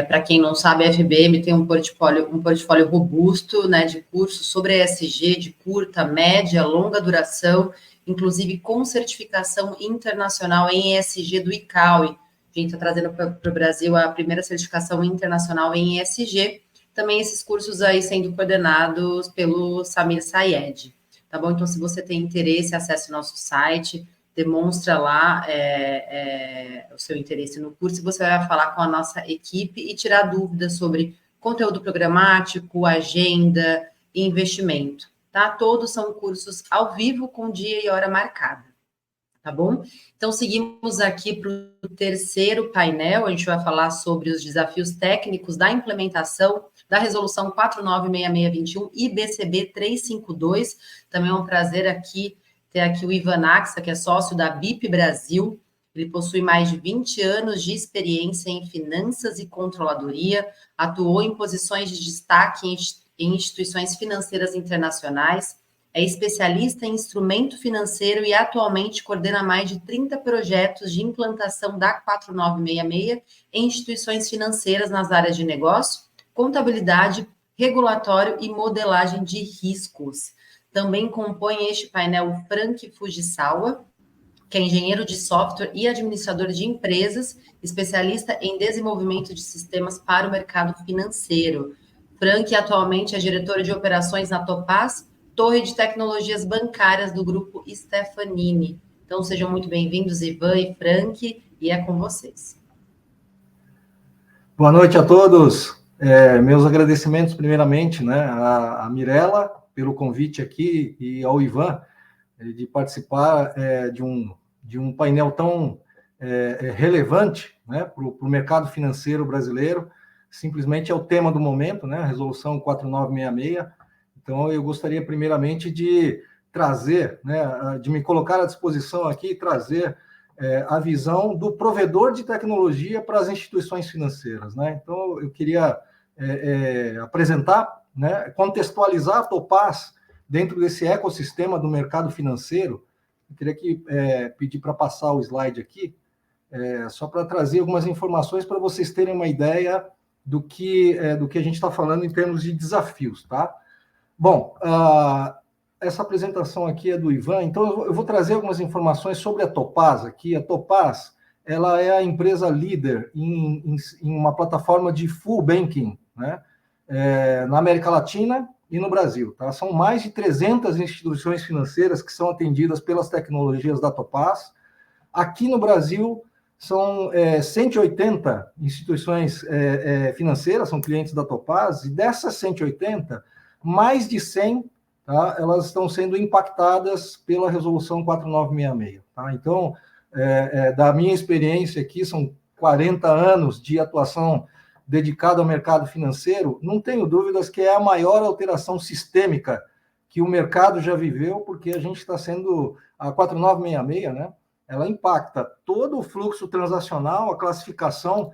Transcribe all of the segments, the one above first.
Para quem não sabe, a FBM tem um portfólio robusto, né, de cursos sobre ESG de curta, média, longa duração, inclusive com certificação internacional em ESG do ICAO. A gente está trazendo para o Brasil a primeira certificação internacional em ESG. Também esses cursos aí sendo coordenados pelo Samir Sayed. Tá bom? Então, se você tem interesse, acesse o nosso site, demonstra lá o seu interesse no curso, e você vai falar com a nossa equipe e tirar dúvidas sobre conteúdo programático, agenda e investimento, tá? Todos são cursos ao vivo, com dia e hora marcada, tá bom? Então, seguimos aqui para o terceiro painel. A gente vai falar sobre os desafios técnicos da implementação da Resolução 496621 e BCB 352. Também é um prazer ter aqui o Ivan Axa, que é sócio da BIP Brasil. Ele possui mais de 20 anos de experiência em finanças e controladoria, atuou em posições de destaque em instituições financeiras internacionais, é especialista em instrumento financeiro e atualmente coordena mais de 30 projetos de implantação da 4966 em instituições financeiras nas áreas de negócio, contabilidade, regulatório e modelagem de riscos. Também compõe este painel o Frank Fujisawa, que é engenheiro de software e administrador de empresas, especialista em desenvolvimento de sistemas para o mercado financeiro. Frank atualmente é diretor de operações na Topaz, torre de tecnologias bancárias do grupo Stefanini. Então, sejam muito bem-vindos, Ivan e Frank, e é com vocês. Boa noite a todos. Meus agradecimentos, primeiramente, né, à Mirella pelo convite aqui e ao Ivan de participar de um painel tão relevante, né, para o mercado financeiro brasileiro. Simplesmente é o tema do momento, né, a Resolução 4966. Então, eu gostaria, primeiramente, de trazer, né, de me colocar à disposição aqui e trazer a visão do provedor de tecnologia para as instituições financeiras, né? Então, eu queria apresentar, né, contextualizar a Topaz dentro desse ecossistema do mercado financeiro. Eu queria pedir para passar o slide aqui, só para trazer algumas informações para vocês terem uma ideia do que a gente está falando em termos de desafios, tá? Bom, essa apresentação aqui é do Ivan, então eu vou trazer algumas informações sobre a Topaz aqui. A Topaz, ela é a empresa líder em uma plataforma de full banking, né, na América Latina e no Brasil, tá? São mais de 300 instituições financeiras que são atendidas pelas tecnologias da Topaz. Aqui no Brasil, são 180 instituições financeiras, são clientes da Topaz, e dessas 180, mais de 100, tá, elas estão sendo impactadas pela Resolução 4966. Tá? Então, da minha experiência aqui, são 40 anos de atuação dedicada ao mercado financeiro, não tenho dúvidas que é a maior alteração sistêmica que o mercado já viveu, porque a gente está sendo, a 4966, né, ela impacta todo o fluxo transacional, a classificação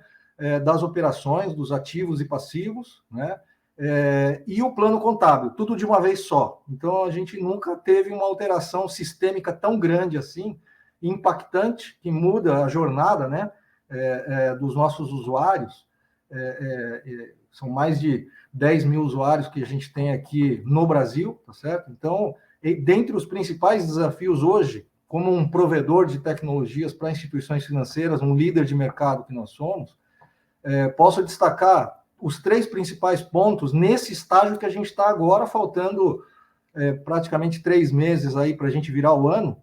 das operações, dos ativos e passivos, né, e o plano contábil, tudo de uma vez só. Então, a gente nunca teve uma alteração sistêmica tão grande assim, impactante, que muda a jornada, né, dos nossos usuários. São mais de 10 mil usuários que a gente tem aqui no Brasil, tá certo? Então, dentre os principais desafios hoje, como um provedor de tecnologias para instituições financeiras, um líder de mercado que nós somos, posso destacar os 3 principais pontos nesse estágio que a gente está agora, faltando praticamente 3 meses aí para a gente virar o ano,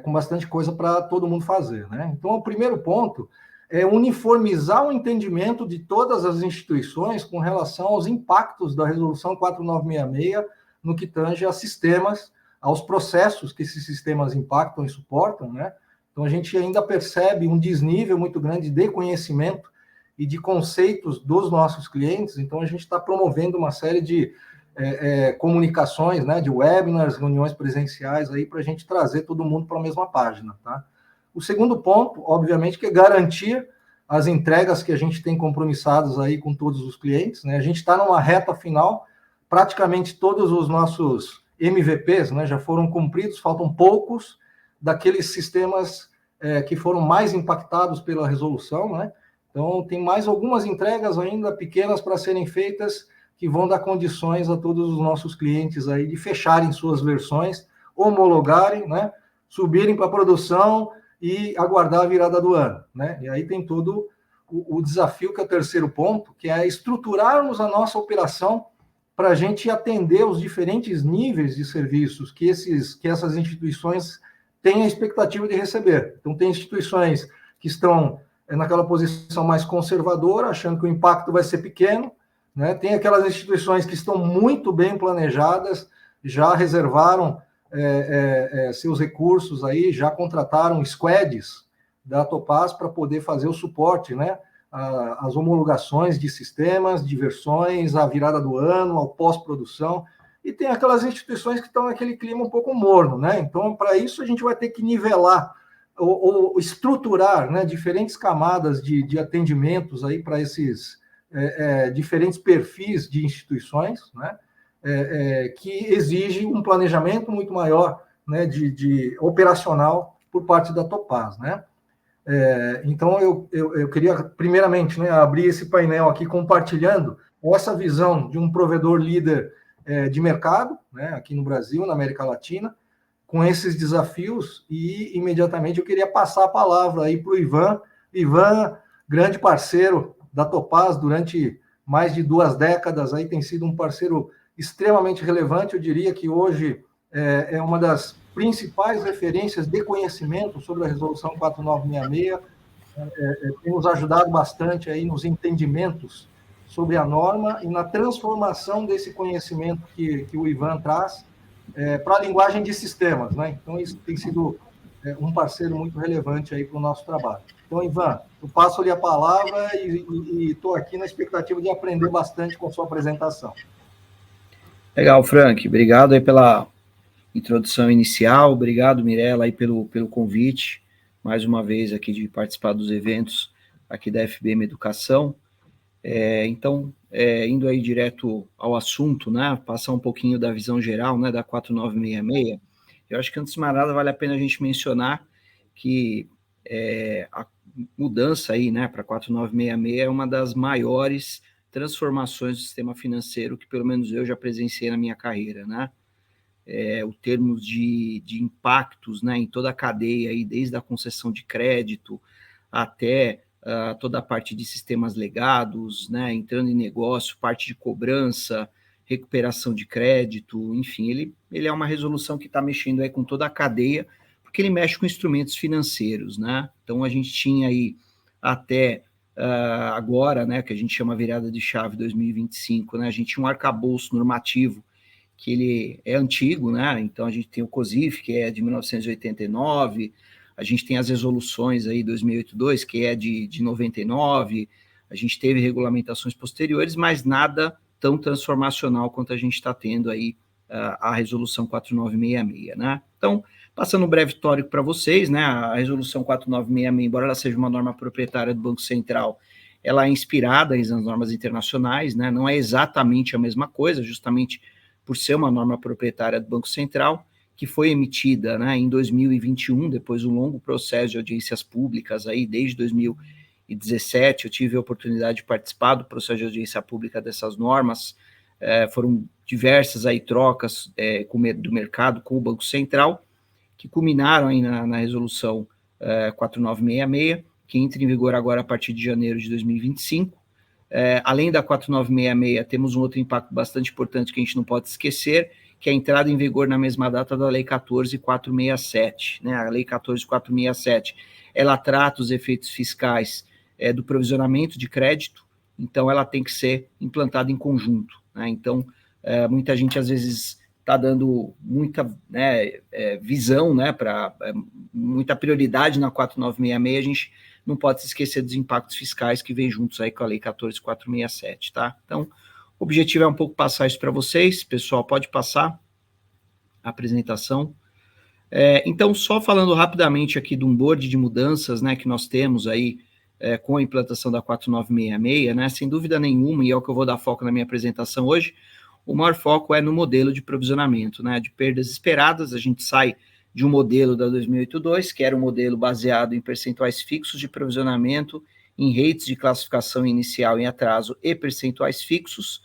com bastante coisa para todo mundo fazer, né? Então, o primeiro ponto é uniformizar o entendimento de todas as instituições com relação aos impactos da Resolução 4966 no que tange a sistemas, aos processos que esses sistemas impactam e suportam, né? Então, a gente ainda percebe um desnível muito grande de conhecimento e de conceitos dos nossos clientes. Então, a gente está promovendo uma série de comunicações, né, de webinars, reuniões presenciais aí para a gente trazer todo mundo para a mesma página, tá? O segundo ponto, obviamente, que é garantir as entregas que a gente tem compromissadas aí com todos os clientes, né? A gente está numa reta final, praticamente todos os nossos MVPs, né, já foram cumpridos, faltam poucos daqueles sistemas que foram mais impactados pela resolução, né? Então, tem mais algumas entregas ainda pequenas para serem feitas, que vão dar condições a todos os nossos clientes aí de fecharem suas versões, homologarem, né, subirem para a produção e aguardar a virada do ano, né? E aí tem todo o desafio, que é o terceiro ponto, que é estruturarmos a nossa operação para a gente atender os diferentes níveis de serviços que essas instituições têm a expectativa de receber. Então, tem instituições que estão naquela posição mais conservadora, achando que o impacto vai ser pequeno, né? Tem aquelas instituições que estão muito bem planejadas, já reservaram seus recursos aí, já contrataram squads da Topaz para poder fazer o suporte, né? As homologações de sistemas, de versões, a virada do ano, ao pós-produção. E tem aquelas instituições que estão naquele clima um pouco morno, né? Então, para isso, a gente vai ter que nivelar ou estruturar, né, diferentes camadas de atendimentos aí para esses diferentes perfis de instituições, né? Que exige um planejamento muito maior, né, de operacional por parte da Topaz, né? Então, eu queria, primeiramente, né, abrir esse painel aqui compartilhando essa visão de um provedor líder de mercado, né, aqui no Brasil, na América Latina, com esses desafios, e imediatamente eu queria passar a palavra aí para o Ivan. Ivan, grande parceiro da Topaz durante mais de 2 décadas, aí tem sido um parceiro extremamente relevante. Eu diria que hoje é uma das principais referências de conhecimento sobre a resolução 4966, tem nos ajudado bastante aí nos entendimentos sobre a norma e na transformação desse conhecimento que o Ivan traz para a linguagem de sistemas, né? Então, isso tem sido um parceiro muito relevante aí para o nosso trabalho. Então, Ivan, eu passo-lhe a palavra e estou aqui na expectativa de aprender bastante com a sua apresentação. Legal, Frank. Obrigado aí pela introdução inicial. Obrigado, Mirela, aí pelo convite, mais uma vez aqui de participar dos eventos aqui da FBM Educação. Então, indo aí direto ao assunto, né, passar um pouquinho da visão geral, né, da 4966, eu acho que antes de mais nada vale a pena a gente mencionar que a mudança aí, né, para 4966 é uma das maiores transformações do sistema financeiro que pelo menos eu já presenciei na minha carreira, né? O termos de impactos, né, em toda a cadeia, aí, desde a concessão de crédito até toda a parte de sistemas legados, né, entrando em negócio, parte de cobrança, recuperação de crédito, enfim, ele é uma resolução que está mexendo aí com toda a cadeia, porque ele mexe com instrumentos financeiros, né? Então, a gente tinha aí até agora, né, que a gente chama virada de chave 2025, né, a gente tinha um arcabouço normativo que ele é antigo, né? Então a gente tem o COSIF, que é de 1989, a gente tem as resoluções aí 2082, que é de 99, a gente teve regulamentações posteriores, mas nada tão transformacional quanto a gente está tendo aí a resolução 4966, né? Então, passando um breve histórico para vocês, né? A resolução 4966, embora ela seja uma norma proprietária do Banco Central, ela é inspirada nas normas internacionais, né? Não é exatamente a mesma coisa, justamente por ser uma norma proprietária do Banco Central, que foi emitida, né, em 2021, depois de um longo processo de audiências públicas, aí, desde 2017, eu tive a oportunidade de participar do processo de audiência pública dessas normas, foram diversas aí trocas do mercado com o Banco Central, que culminaram aí na resolução 4966, que entra em vigor agora a partir de janeiro de 2025, além da 4966, temos um outro impacto bastante importante que a gente não pode esquecer, que é a entrada em vigor na mesma data da Lei 14.467. Né? A Lei 14.467, ela trata os efeitos fiscais do provisionamento de crédito, então ela tem que ser implantada em conjunto. Né? Então, muita gente às vezes está dando muita visão, né, muita prioridade na 4966, a gente não pode se esquecer dos impactos fiscais que vêm juntos aí com a Lei 14.467, tá? Então, o objetivo é um pouco passar isso para vocês. Pessoal, pode passar a apresentação. Então, só falando rapidamente aqui de um board de mudanças, né, que nós temos aí com a implantação da 4966, né, sem dúvida nenhuma, e é o que eu vou dar foco na minha apresentação hoje, o maior foco é no modelo de provisionamento, né, de perdas esperadas. A gente sai de um modelo da 2082, que era um modelo baseado em percentuais fixos de provisionamento em rates de classificação inicial em atraso e percentuais fixos.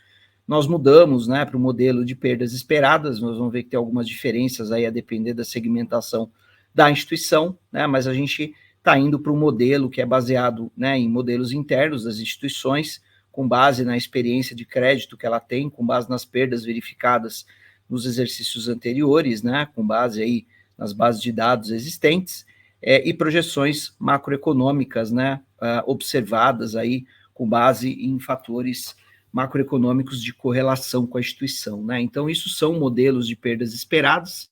Nós mudamos, né, para o modelo de perdas esperadas. Nós vamos ver que tem algumas diferenças aí a depender da segmentação da instituição, né, mas a gente está indo para um modelo que é baseado, né, em modelos internos das instituições, com base na experiência de crédito que ela tem, com base nas perdas verificadas nos exercícios anteriores, né, com base aí nas bases de dados existentes, e projeções macroeconômicas, né, observadas aí com base em fatores macroeconômicos de correlação com a instituição, né? Então, isso são modelos de perdas esperadas,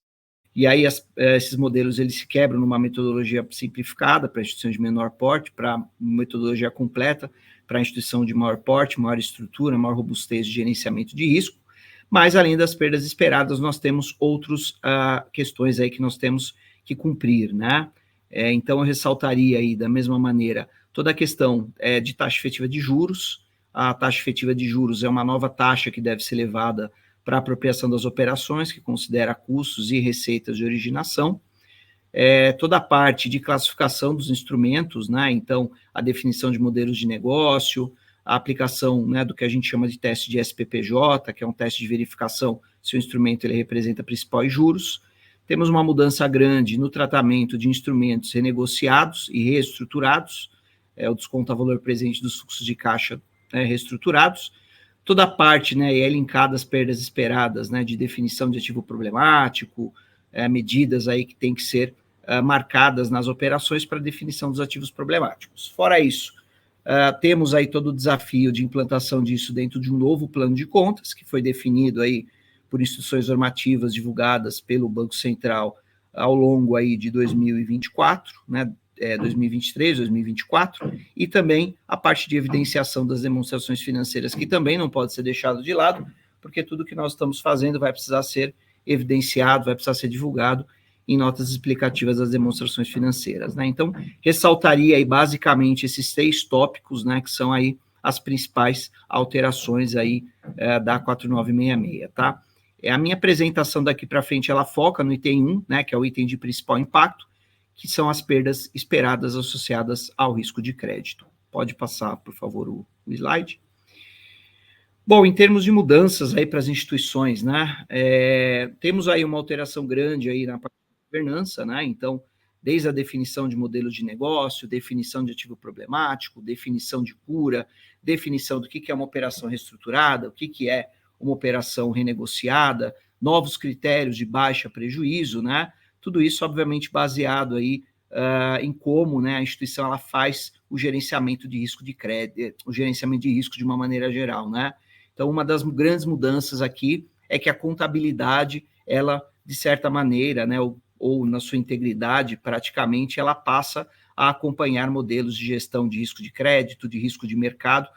e aí esses modelos eles se quebram numa metodologia simplificada para instituição de menor porte, para metodologia completa para a instituição de maior porte, maior estrutura, maior robustez de gerenciamento de risco. Mas, além das perdas esperadas, nós temos outras questões aí que nós temos que cumprir, né? Então, eu ressaltaria aí, da mesma maneira, toda a questão de taxa efetiva de juros. A taxa efetiva de juros é uma nova taxa que deve ser levada para a apropriação das operações, que considera custos e receitas de originação. Toda a parte de classificação dos instrumentos, né? Então, a definição de modelos de negócio, a aplicação, né, do que a gente chama de teste de SPPJ, que é um teste de verificação se o instrumento ele representa principal e juros. Temos uma mudança grande no tratamento de instrumentos renegociados e reestruturados, o desconto a valor presente dos fluxos de caixa reestruturados. Toda a parte, né, é linkada às perdas esperadas, né, de definição de ativo problemático, medidas aí que tem que ser marcadas nas operações para definição dos ativos problemáticos. Fora isso, temos aí todo o desafio de implantação disso dentro de um novo plano de contas, que foi definido aí por instruções normativas divulgadas pelo Banco Central ao longo aí de 2024, né, 2023, 2024, e também a parte de evidenciação das demonstrações financeiras, que também não pode ser deixado de lado, porque tudo que nós estamos fazendo vai precisar ser evidenciado, vai precisar ser divulgado em notas explicativas das demonstrações financeiras, né? Então, ressaltaria aí basicamente esses 3 tópicos, né, que são aí as principais alterações aí da 4966, tá? A minha apresentação daqui para frente, ela foca no item 1, né, que é o item de principal impacto, que são as perdas esperadas associadas ao risco de crédito. Pode passar, por favor, o slide. Bom, em termos de mudanças aí para as instituições, né, temos aí uma alteração grande aí na parte de governança, né, então, desde a definição de modelos de negócio, definição de ativo problemático, definição de cura, definição do que é uma operação reestruturada, o que é uma operação renegociada, novos critérios de baixa prejuízo, né, tudo isso, obviamente, baseado aí em como, né, a instituição ela faz o gerenciamento de risco de crédito, o gerenciamento de risco de uma maneira geral, né. Então, uma das grandes mudanças aqui é que a contabilidade, ela, de certa maneira, né, ou na sua integridade, praticamente, ela passa a acompanhar modelos de gestão de risco de crédito, de risco de mercado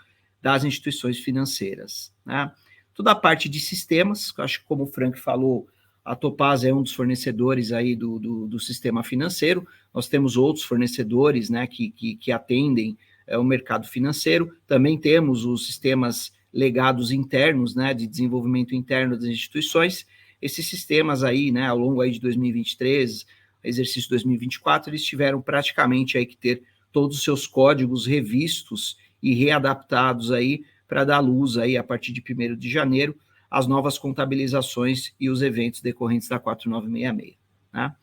das instituições financeiras, né. Toda a parte de sistemas, acho que como o Frank falou, a Topaz é um dos fornecedores aí do sistema financeiro. Nós temos outros fornecedores, né, que atendem o mercado financeiro. Também temos os sistemas legados internos, né, de desenvolvimento interno das instituições. Esses sistemas aí, né, ao longo aí de 2023, exercício 2024, eles tiveram praticamente aí que ter todos os seus códigos revistos e readaptados aí para dar luz aí a partir de 1º de janeiro as novas contabilizações e os eventos decorrentes da 4966, né?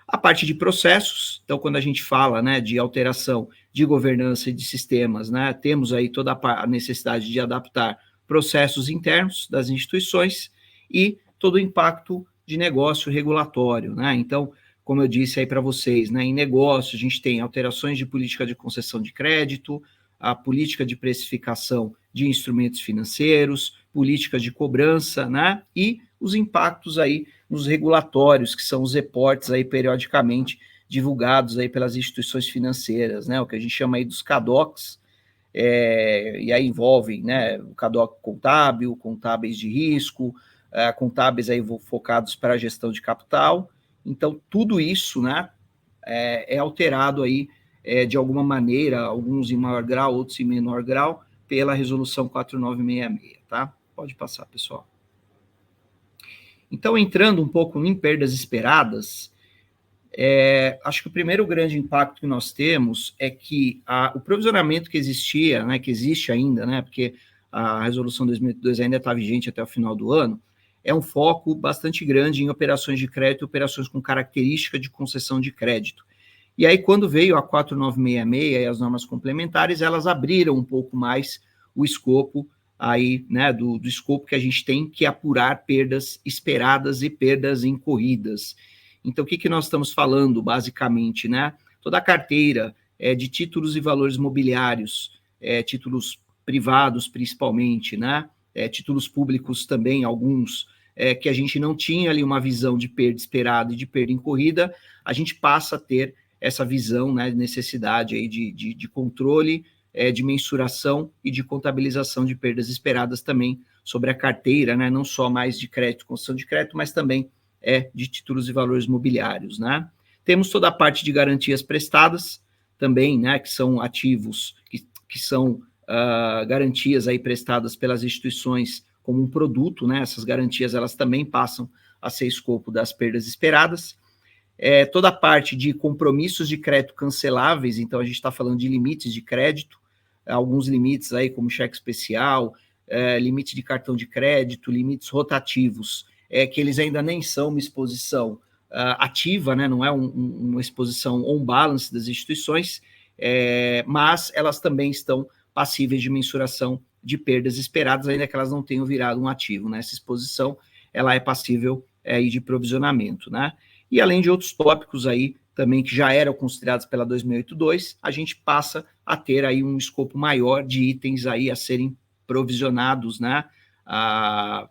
A parte de processos, então, quando a gente fala, né, de alteração de governança e de sistemas, né, temos aí toda a necessidade de adaptar processos internos das instituições e todo o impacto de negócio regulatório, né? Então, como eu disse aí para vocês, né, em negócio a gente tem alterações de política de concessão de crédito, a política de precificação de instrumentos financeiros, políticas de cobrança, né, e os impactos aí nos regulatórios, que são os reportes aí periodicamente divulgados aí pelas instituições financeiras, né, o que a gente chama aí dos CADOCs, e aí envolvem, né, o CADOC contábil, contábeis de risco, contábeis aí focados para a gestão de capital. Então, tudo isso, né, é alterado aí de alguma maneira, alguns em maior grau, outros em menor grau, pela resolução 4966, tá? Pode passar, pessoal. Então, entrando um pouco em perdas esperadas, Acho que o primeiro grande impacto que nós temos é que o provisionamento que existia, né, que existe ainda, né, porque a resolução 2002 ainda está vigente até o final do ano, é um foco bastante grande em operações de crédito, operações com característica de concessão de crédito. E aí, quando veio a 4966 e as normas complementares, elas abriram um pouco mais o escopo aí, né, do escopo que a gente tem que apurar perdas esperadas e perdas incorridas. Então, o que nós estamos falando, basicamente, né? Toda a carteira de títulos e valores mobiliários, títulos privados, principalmente, né? Títulos públicos também, alguns, que a gente não tinha ali uma visão de perda esperada e de perda incorrida, a gente passa a ter essa visão, né, de necessidade aí de controle, de mensuração e de contabilização de perdas esperadas também sobre a carteira, né? Não só mais de crédito, concessão de crédito, mas também de títulos e valores mobiliários, né? Temos toda a parte de garantias prestadas também, né, que são ativos, que são garantias aí prestadas pelas instituições como um produto, né? Essas garantias, elas também passam a ser escopo das perdas esperadas. Toda a parte de compromissos de crédito canceláveis, então a gente está falando de limites de crédito, alguns limites aí como cheque especial, limite de cartão de crédito, limites rotativos, que eles ainda nem são uma exposição ativa, né? Não é uma exposição on-balance das instituições, mas elas também estão passíveis de mensuração de perdas esperadas, ainda que elas não tenham virado um ativo, né? Essa exposição, ela é passível de provisionamento, né? E além de outros tópicos aí também que já eram considerados pela 2082, a gente passa a ter aí um escopo maior de itens aí a serem provisionados, né?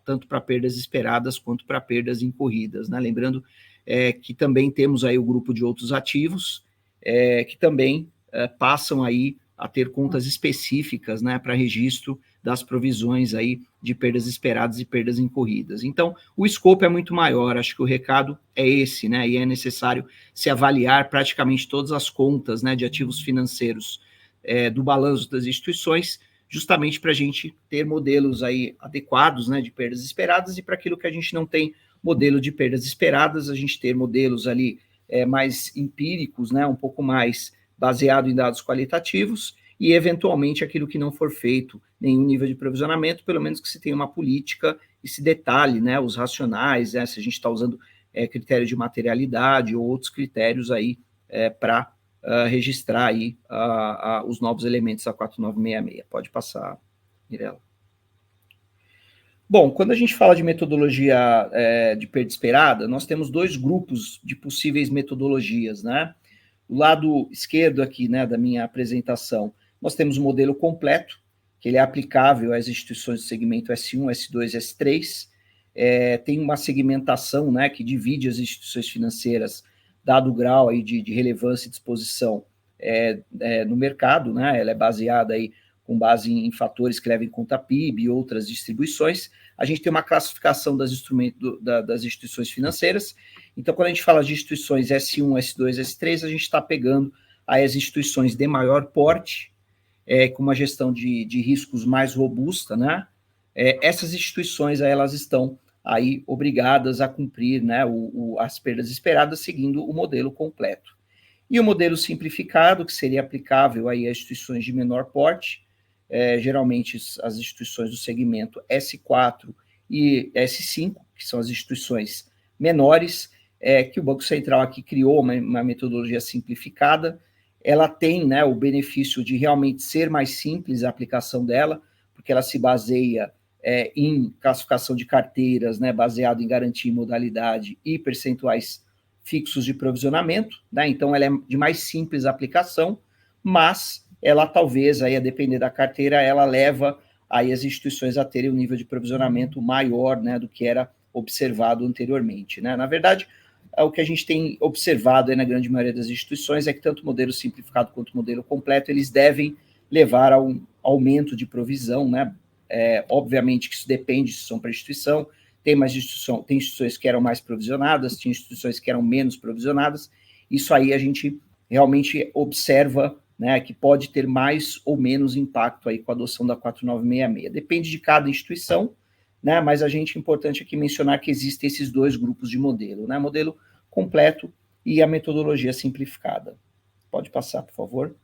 Tanto para perdas esperadas quanto para perdas incorridas, né? Lembrando que também temos aí o grupo de outros ativos que também passam aí a ter contas específicas, né, para registro das provisões aí de perdas esperadas e perdas incorridas. Então, o escopo é muito maior, acho que o recado é esse, né, e é necessário se avaliar praticamente todas as contas, né, de ativos financeiros do balanço das instituições, justamente para a gente ter modelos aí adequados, né, de perdas esperadas, e para aquilo que a gente não tem modelo de perdas esperadas, a gente ter modelos ali mais empíricos, né, um pouco mais baseado em dados qualitativos, e eventualmente aquilo que não for feito, nenhum nível de provisionamento, pelo menos que se tenha uma política e se detalhe, né, os racionais, né, se a gente está usando critério de materialidade ou outros critérios aí para registrar aí os novos elementos da 4966. Pode passar, Mirela. Bom, quando a gente fala de metodologia de perda esperada, nós temos dois grupos de possíveis metodologias, né? Do lado esquerdo aqui, né, da minha apresentação, nós temos o modelo completo, que ele é aplicável às instituições do segmento S1, S2 e S3. Tem uma segmentação, né, que divide as instituições financeiras, dado o grau aí de relevância e disposição no mercado, né? Ela é baseada aí com base em fatores que levam em conta PIB e outras distribuições. A gente tem uma classificação das instituições financeiras. Então, quando a gente fala de instituições S1, S2, S3, a gente está pegando aí as instituições de maior porte, com uma gestão de riscos mais robusta, né? Essas instituições, aí, elas estão aí obrigadas a cumprir, né, as perdas esperadas, seguindo o modelo completo. E o modelo simplificado, que seria aplicável aí a instituições de menor porte, geralmente as instituições do segmento S4 e S5, que são as instituições menores, que o Banco Central aqui criou uma metodologia simplificada. Ela tem, né, o benefício de realmente ser mais simples a aplicação dela, porque ela se baseia em classificação de carteiras, né, baseado em garantia e modalidade e percentuais fixos de provisionamento, né? Então ela é de mais simples aplicação, mas ela talvez, aí, a depender da carteira, ela leva aí as instituições a terem um nível de provisionamento maior, né, do que era observado anteriormente, né? Na verdade, o que a gente tem observado aí na grande maioria das instituições é que tanto o modelo simplificado quanto o modelo completo, eles devem levar a um aumento de provisão, né? Obviamente que isso depende se são para instituição, tem instituições que eram mais provisionadas, tem instituições que eram menos provisionadas. Isso aí a gente realmente observa, né, que pode ter mais ou menos impacto aí com a adoção da 4966. Depende de cada instituição, né, mas a gente é importante aqui mencionar que existem esses dois grupos de modelo, né, modelo completo e a metodologia simplificada. Pode passar, por favor.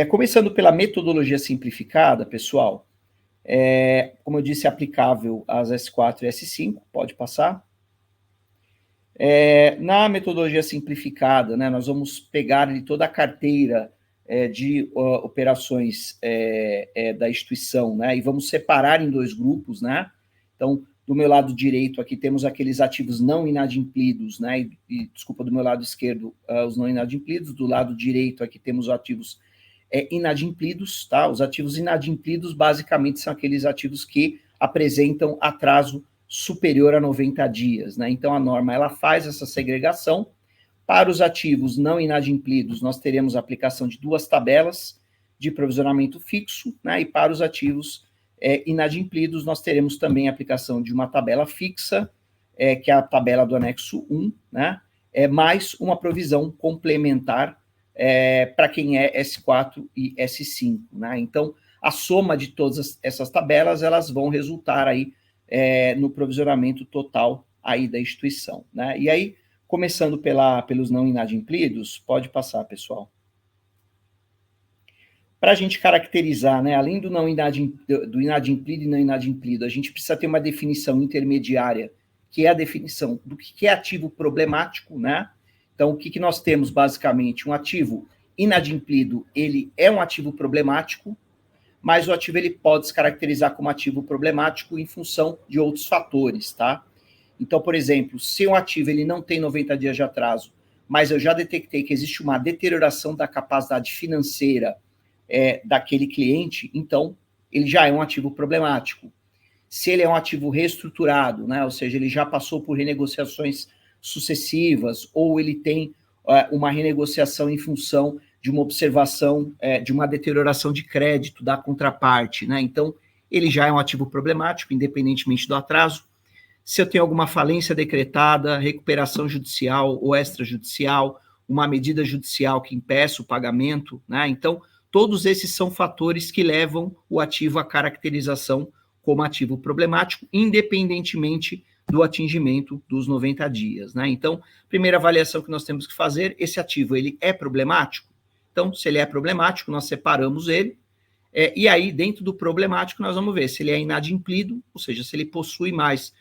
Começando pela metodologia simplificada, pessoal, como eu disse, é aplicável às S4 e S5, pode passar. Na metodologia simplificada, né, nós vamos pegar ali toda a carteira de operações da instituição, né, e vamos separar em 2 grupos, né. Então, do meu lado direito aqui temos aqueles ativos não inadimplidos, né, desculpa, do meu lado esquerdo, os não inadimplidos, do lado direito aqui temos os ativos inadimplidos, tá? Os ativos inadimplidos basicamente são aqueles ativos que apresentam atraso superior a 90 dias, né? Então a norma ela faz essa segregação. Para os ativos não inadimplidos, nós teremos a aplicação de 2 tabelas de provisionamento fixo, né? E para os ativos inadimplidos, nós teremos também a aplicação de uma tabela fixa, que é a tabela do anexo 1, né? Mais uma provisão complementar para quem é S4 e S5, né? Então, a soma de todas essas tabelas, elas vão resultar aí no provisionamento total aí da instituição, né? E aí, começando pelos não inadimplidos, pode passar, pessoal. Para a gente caracterizar, né, além do inadimplido e não inadimplido, a gente precisa ter uma definição intermediária, que é a definição do que é ativo problemático, né? Então, o que nós temos, basicamente? Um ativo inadimplido, ele é um ativo problemático, mas o ativo ele pode se caracterizar como ativo problemático em função de outros fatores, tá? Então, por exemplo, se um ativo ele não tem 90 dias de atraso, mas eu já detectei que existe uma deterioração da capacidade financeira daquele cliente, então ele já é um ativo problemático. Se ele é um ativo reestruturado, né, ou seja, ele já passou por renegociações sucessivas, ou ele tem uma renegociação em função de uma observação de uma deterioração de crédito da contraparte, né? Então, ele já é um ativo problemático, independentemente do atraso. Se eu tenho alguma falência decretada, recuperação judicial ou extrajudicial, uma medida judicial que impeça o pagamento, né? Então, todos esses são fatores que levam o ativo à caracterização como ativo problemático, independentemente do atingimento dos 90 dias, né? Então, primeira avaliação que nós temos que fazer, esse ativo, ele é problemático? Então, se ele é problemático, nós separamos ele, e aí, dentro do problemático, nós vamos ver se ele é inadimplido, ou seja, se ele possui mais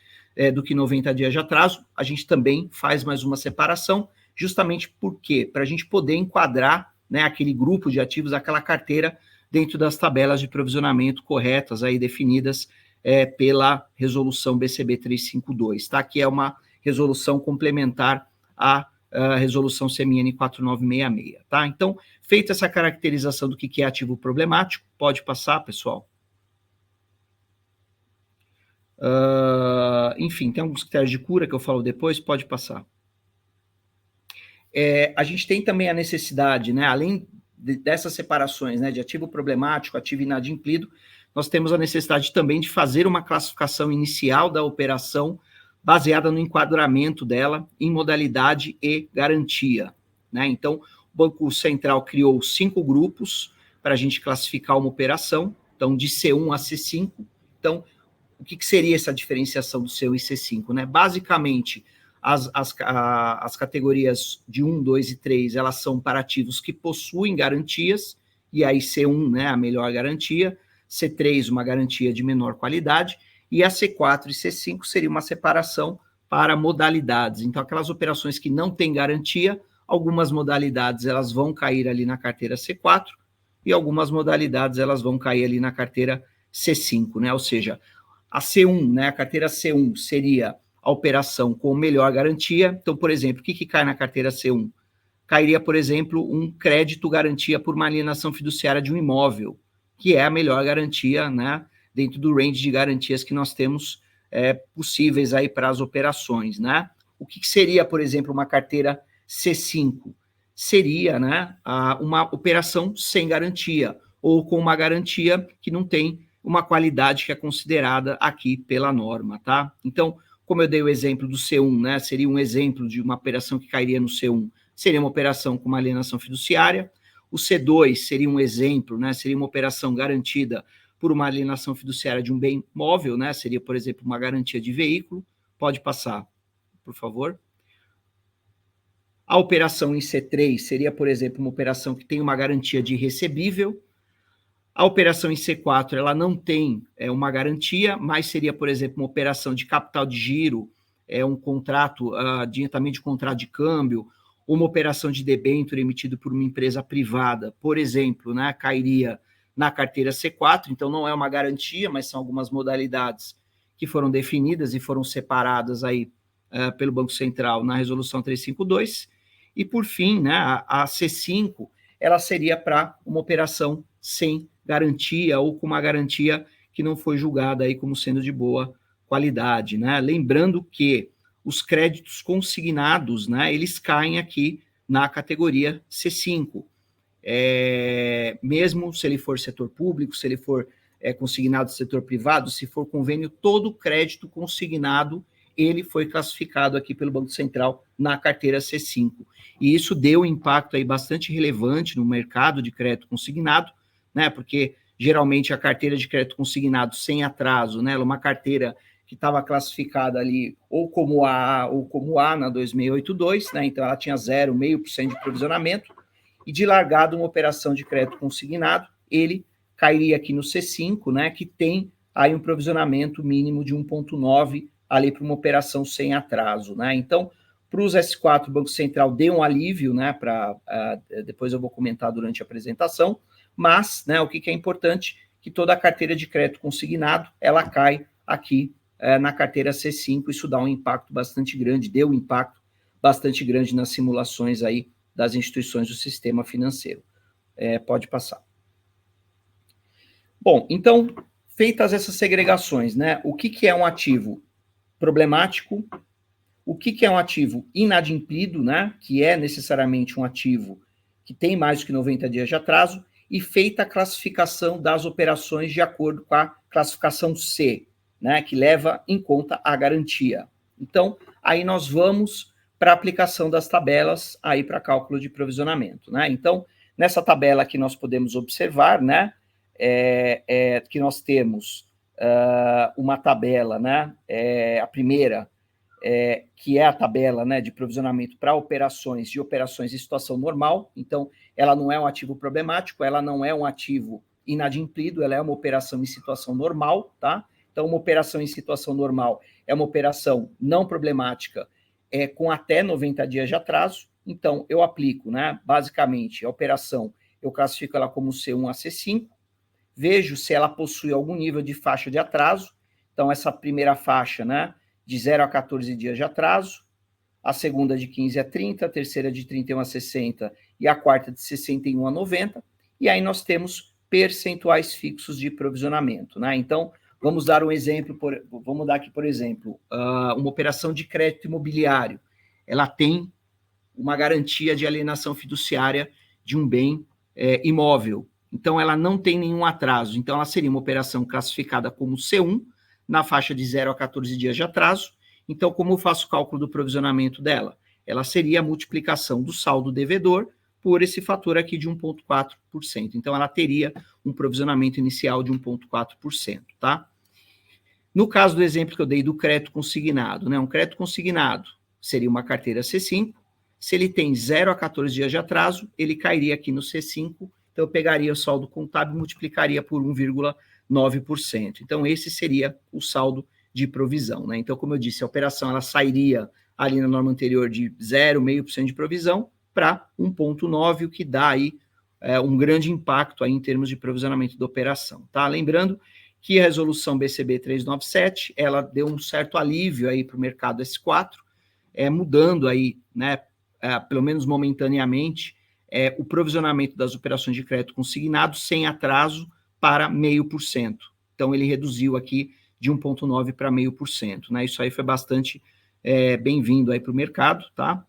do que 90 dias de atraso, a gente também faz mais uma separação, justamente porque, para a gente poder enquadrar, né, aquele grupo de ativos, aquela carteira, dentro das tabelas de provisionamento corretas, aí definidas pela resolução BCB 352, tá? Que é uma resolução complementar à resolução CMN 4966, tá? Então, feita essa caracterização do que é ativo problemático, pode passar, pessoal. Enfim, tem alguns critérios de cura que eu falo depois, pode passar. A gente tem também a necessidade, né, além dessas separações, né, de ativo problemático, ativo inadimplido, nós temos a necessidade também de fazer uma classificação inicial da operação baseada no enquadramento dela em modalidade e garantia, né? Então, o Banco Central criou 5 grupos para a gente classificar uma operação, então, de C1 a C5. Então, o que seria essa diferenciação do C1 e C5, né? Basicamente, as categorias de 1, 2 e 3, elas são para ativos que possuem garantias, e aí C1, né, a melhor garantia, C3, uma garantia de menor qualidade, e a C4 e C5 seria uma separação para modalidades. Então, aquelas operações que não têm garantia, algumas modalidades elas vão cair ali na carteira C4, e algumas modalidades elas vão cair ali na carteira C5, né? Ou seja, a C1, né, a carteira C1 seria a operação com melhor garantia. Então, por exemplo, o que cai na carteira C1? Cairia, por exemplo, um crédito garantia por uma alienação fiduciária de um imóvel, que é a melhor garantia, né, dentro do range de garantias que nós temos possíveis aí para as operações, né? O que seria, por exemplo, uma carteira C5? Seria, né, uma operação sem garantia, ou com uma garantia que não tem uma qualidade que é considerada aqui pela norma, tá? Então, como eu dei o exemplo do C1, né, seria um exemplo de uma operação que cairia no C1, seria uma operação com uma alienação fiduciária. O C2 seria um exemplo, né, seria uma operação garantida por uma alienação fiduciária de um bem móvel, né, seria, por exemplo, uma garantia de veículo. Pode passar, por favor. A operação em C3 seria, por exemplo, uma operação que tem uma garantia de recebível. A operação em C4, ela não tem uma garantia, mas seria, por exemplo, uma operação de capital de giro, um contrato, adiantamento de contrato de câmbio, uma operação de debênture emitido por uma empresa privada, por exemplo, né, cairia na carteira C4, então não é uma garantia, mas são algumas modalidades que foram definidas e foram separadas aí pelo Banco Central na Resolução 352. E, por fim, né, a C5, ela seria para uma operação sem garantia ou com uma garantia que não foi julgada aí como sendo de boa qualidade, né? Lembrando que os créditos consignados, né, eles caem aqui na categoria C5. Mesmo se ele for setor público, se ele for consignado do setor privado, se for convênio, todo crédito consignado, ele foi classificado aqui pelo Banco Central na carteira C5. E isso deu um impacto aí bastante relevante no mercado de crédito consignado, né? Porque geralmente a carteira de crédito consignado sem atraso, né? Ela é uma carteira que estava classificada ali ou como A ou como A na 2682, né? Então ela tinha 0,5% de provisionamento, e de largada uma operação de crédito consignado, ele cairia aqui no C5, né? Que tem aí um provisionamento mínimo de 1,9 ali para uma operação sem atraso, né? Então, para os S4, o Banco Central deu um alívio, né? Depois eu vou comentar durante a apresentação, mas, né, o que é importante, que toda a carteira de crédito consignado, ela cai aqui na carteira C5, isso dá um impacto bastante grande, deu um impacto bastante grande nas simulações aí das instituições do sistema financeiro. Pode passar. Bom, então, feitas essas segregações, né, o que é um ativo problemático, o que é um ativo inadimplido, né, que é necessariamente um ativo que tem mais do que 90 dias de atraso, e feita a classificação das operações de acordo com a classificação C, né, que leva em conta a garantia. Então, aí nós vamos para a aplicação das tabelas aí para cálculo de provisionamento, né? Então, nessa tabela aqui nós podemos observar, né, que nós temos uma tabela, né, a primeira, que é a tabela, né, de provisionamento para operações em situação normal. Então, ela não é um ativo problemático, ela não é um ativo inadimplido, ela é uma operação em situação normal, tá? Então, uma operação em situação normal é uma operação não problemática, com até 90 dias de atraso. Então, eu aplico, né, basicamente, a operação, eu classifico ela como C1 a C5, vejo se ela possui algum nível de faixa de atraso. Então, essa primeira faixa, né, de 0 a 14 dias de atraso, a segunda de 15 a 30, a terceira de 31 a 60 e a quarta de 61 a 90, e aí nós temos percentuais fixos de provisionamento, né? Então, vamos dar um exemplo, vamos dar aqui, por exemplo, uma operação de crédito imobiliário. Ela tem uma garantia de alienação fiduciária de um bem imóvel. Então, ela não tem nenhum atraso. Então, ela seria uma operação classificada como C1, na faixa de 0 a 14 dias de atraso. Então, como eu faço o cálculo do provisionamento dela? Ela seria a multiplicação do saldo devedor por esse fator aqui de 1,4%. Então, ela teria um provisionamento inicial de 1,4%, tá? No caso do exemplo que eu dei do crédito consignado, né? Um crédito consignado seria uma carteira C5. Se ele tem 0 a 14 dias de atraso, ele cairia aqui no C5. Então, eu pegaria o saldo contábil e multiplicaria por 1,9%. Então, esse seria o saldo de provisão, né? Então, como eu disse, a operação ela sairia ali na norma anterior de 0,5% de provisão para 1,9%, o que dá aí um grande impacto aí em termos de provisionamento da operação, tá? Lembrando que a resolução BCB 397, ela deu um certo alívio aí para o mercado S4, mudando aí, né, pelo menos momentaneamente, o provisionamento das operações de crédito consignado sem atraso para 0,5%. Então, ele reduziu aqui de 1,9% para 0,5%, né? Isso aí foi bastante bem-vindo aí para o mercado, tá?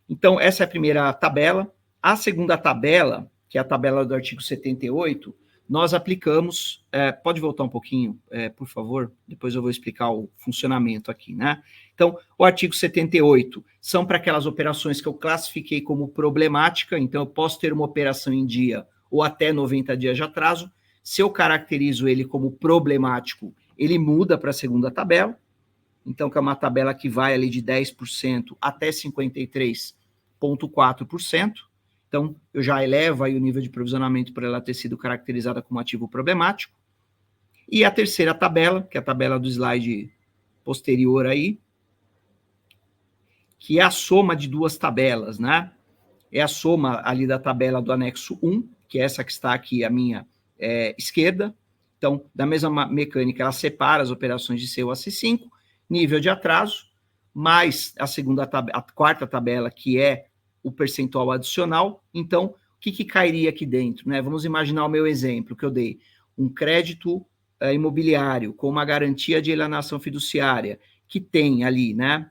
Então, essa é a primeira tabela. A segunda tabela, que é a tabela do artigo 78, nós aplicamos... pode voltar um pouquinho, por favor? Depois eu vou explicar o funcionamento aqui, né? Então, o artigo 78 são para aquelas operações que eu classifiquei como problemática. Então, eu posso ter uma operação em dia ou até 90 dias de atraso. Se eu caracterizo ele como problemático, ele muda para a segunda tabela. Então, que é uma tabela que vai ali de 10% até 53% 0,4%. Então, eu já elevo aí o nível de provisionamento por ela ter sido caracterizada como ativo problemático. E a terceira tabela, que é a tabela do slide posterior aí, que é a soma de duas tabelas, né? É a soma ali da tabela do anexo 1, que é essa que está aqui à minha esquerda. Então, da mesma mecânica, ela separa as operações de C1 a C5, nível de atraso, mais a quarta tabela, que é o percentual adicional. Então, o que cairia aqui dentro, né? Vamos imaginar o meu exemplo que eu dei. Um crédito imobiliário com uma garantia de alienação fiduciária, que tem ali, né,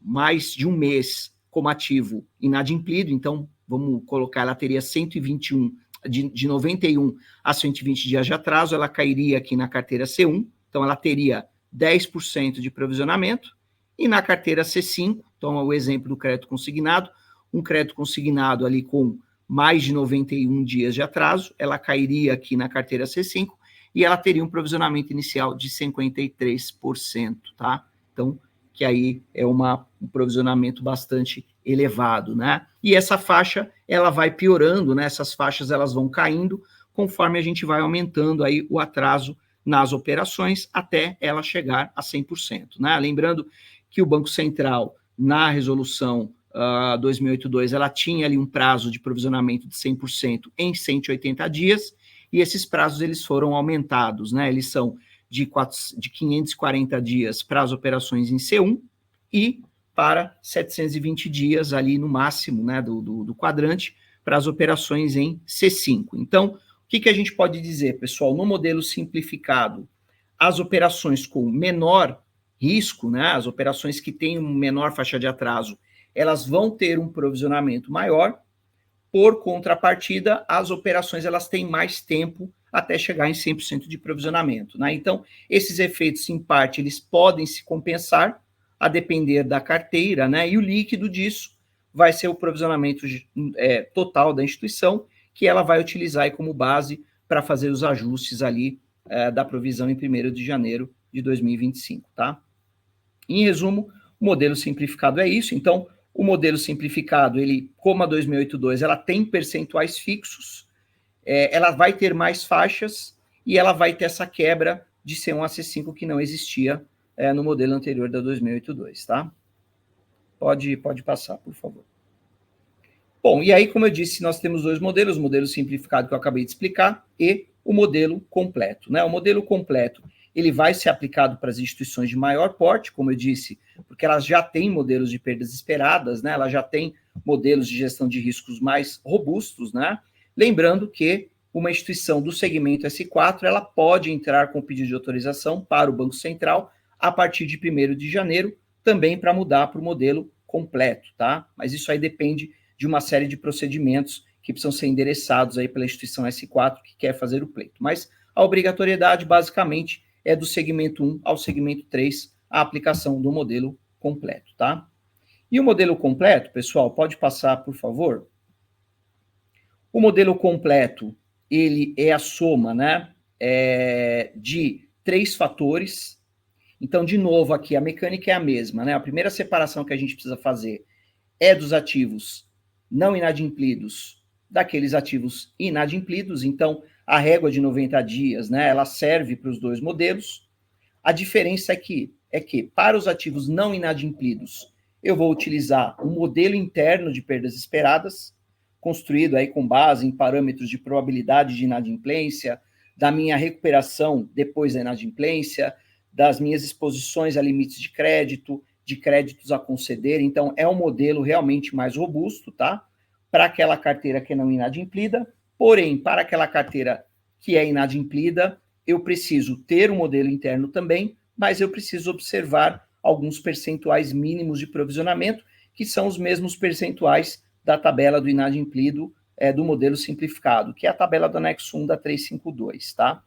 mais de um mês como ativo inadimplido. Então, vamos colocar, ela teria 121, de 91 a 120 dias de atraso, ela cairia aqui na carteira C1, então ela teria 10% de provisionamento, e na carteira C5, então é o exemplo do crédito consignado, um crédito consignado ali com mais de 91 dias de atraso, ela cairia aqui na carteira C5, e ela teria um provisionamento inicial de 53%, tá? Então, que aí é um provisionamento bastante elevado, né? E essa faixa, ela vai piorando, né? Essas faixas, elas vão caindo conforme a gente vai aumentando aí o atraso nas operações até ela chegar a 100%, né? Lembrando que o Banco Central, na resolução 2082, ela tinha ali um prazo de provisionamento de 100% em 180 dias, e esses prazos, eles foram aumentados, né? Eles são de 540 dias para as operações em C1 e para 720 dias ali no máximo, né, do quadrante para as operações em C5. Então, o que a gente pode dizer, pessoal? No modelo simplificado, as operações com menor risco, né, as operações que têm uma menor faixa de atraso, elas vão ter um provisionamento maior. Por contrapartida, as operações, elas têm mais tempo até chegar em 100% de provisionamento, né? Então, esses efeitos, em parte, eles podem se compensar a depender da carteira, né? E o líquido disso vai ser o provisionamento total da instituição, que ela vai utilizar aí como base para fazer os ajustes ali da provisão em 1º de janeiro de 2025, tá? Em resumo, o modelo simplificado é isso. Então, o modelo simplificado, ele, como a 2082, ela tem percentuais fixos, ela vai ter mais faixas e ela vai ter essa quebra de C1 a C5 que não existia no modelo anterior da 2082, tá? Pode passar, por favor. Bom, e aí, como eu disse, nós temos dois modelos, o modelo simplificado que eu acabei de explicar e o modelo completo, né? O modelo completo, ele vai ser aplicado para as instituições de maior porte, como eu disse, porque elas já têm modelos de perdas esperadas, né? Elas já têm modelos de gestão de riscos mais robustos, né? Lembrando que uma instituição do segmento S4, ela pode entrar com pedido de autorização para o Banco Central a partir de 1º de janeiro, também para mudar para o modelo completo, tá? Mas isso aí depende de uma série de procedimentos que precisam ser endereçados aí pela instituição S4 que quer fazer o pleito. Mas a obrigatoriedade, basicamente, é do segmento 1 ao segmento 3, a aplicação do modelo completo, tá? E o modelo completo, pessoal, pode passar, por favor? O modelo completo, ele é a soma, né, de 3 fatores. Então, de novo, aqui, a mecânica é a mesma, né? A primeira separação que a gente precisa fazer é dos ativos não inadimplidos daqueles ativos inadimplidos. Então, a régua de 90 dias, né, ela serve para os dois modelos. A diferença é que para os ativos não inadimplidos, eu vou utilizar um modelo interno de perdas esperadas, construído aí com base em parâmetros de probabilidade de inadimplência, da minha recuperação depois da inadimplência, das minhas exposições a limites de crédito, de créditos a conceder. Então, é um modelo realmente mais robusto, tá? Para aquela carteira que é não inadimplida. Porém, para aquela carteira que é inadimplida, eu preciso ter um modelo interno também, mas eu preciso observar alguns percentuais mínimos de provisionamento, que são os mesmos percentuais da tabela do inadimplido do modelo simplificado, que é a tabela do anexo 1 da 352, tá?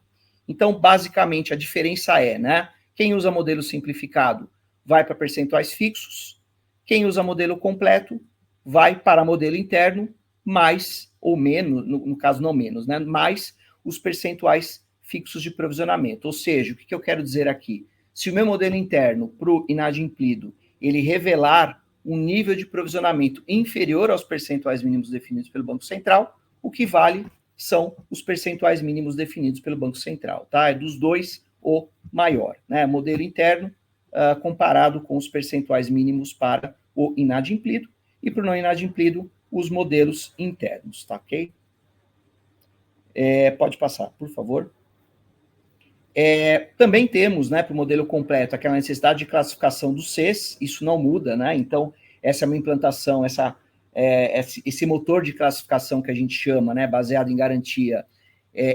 Então, basicamente, a diferença é, né? Quem usa modelo simplificado vai para percentuais fixos, quem usa modelo completo vai para modelo interno, mais ou menos, no caso não menos, né? Mais os percentuais fixos de provisionamento. Ou seja, o que eu quero dizer aqui? Se o meu modelo interno para o inadimplido, ele revelar um nível de provisionamento inferior aos percentuais mínimos definidos pelo Banco Central, o que vale são os percentuais mínimos definidos pelo Banco Central, tá? É dos dois o maior, né? Modelo interno comparado com os percentuais mínimos para o inadimplido e para o não inadimplido, os modelos internos, tá ok? Pode passar, por favor. Também temos, né, para o modelo completo, aquela necessidade de classificação dos Cs, isso não muda, né? Então, essa é uma implantação, esse motor de classificação que a gente chama, né, baseado em garantia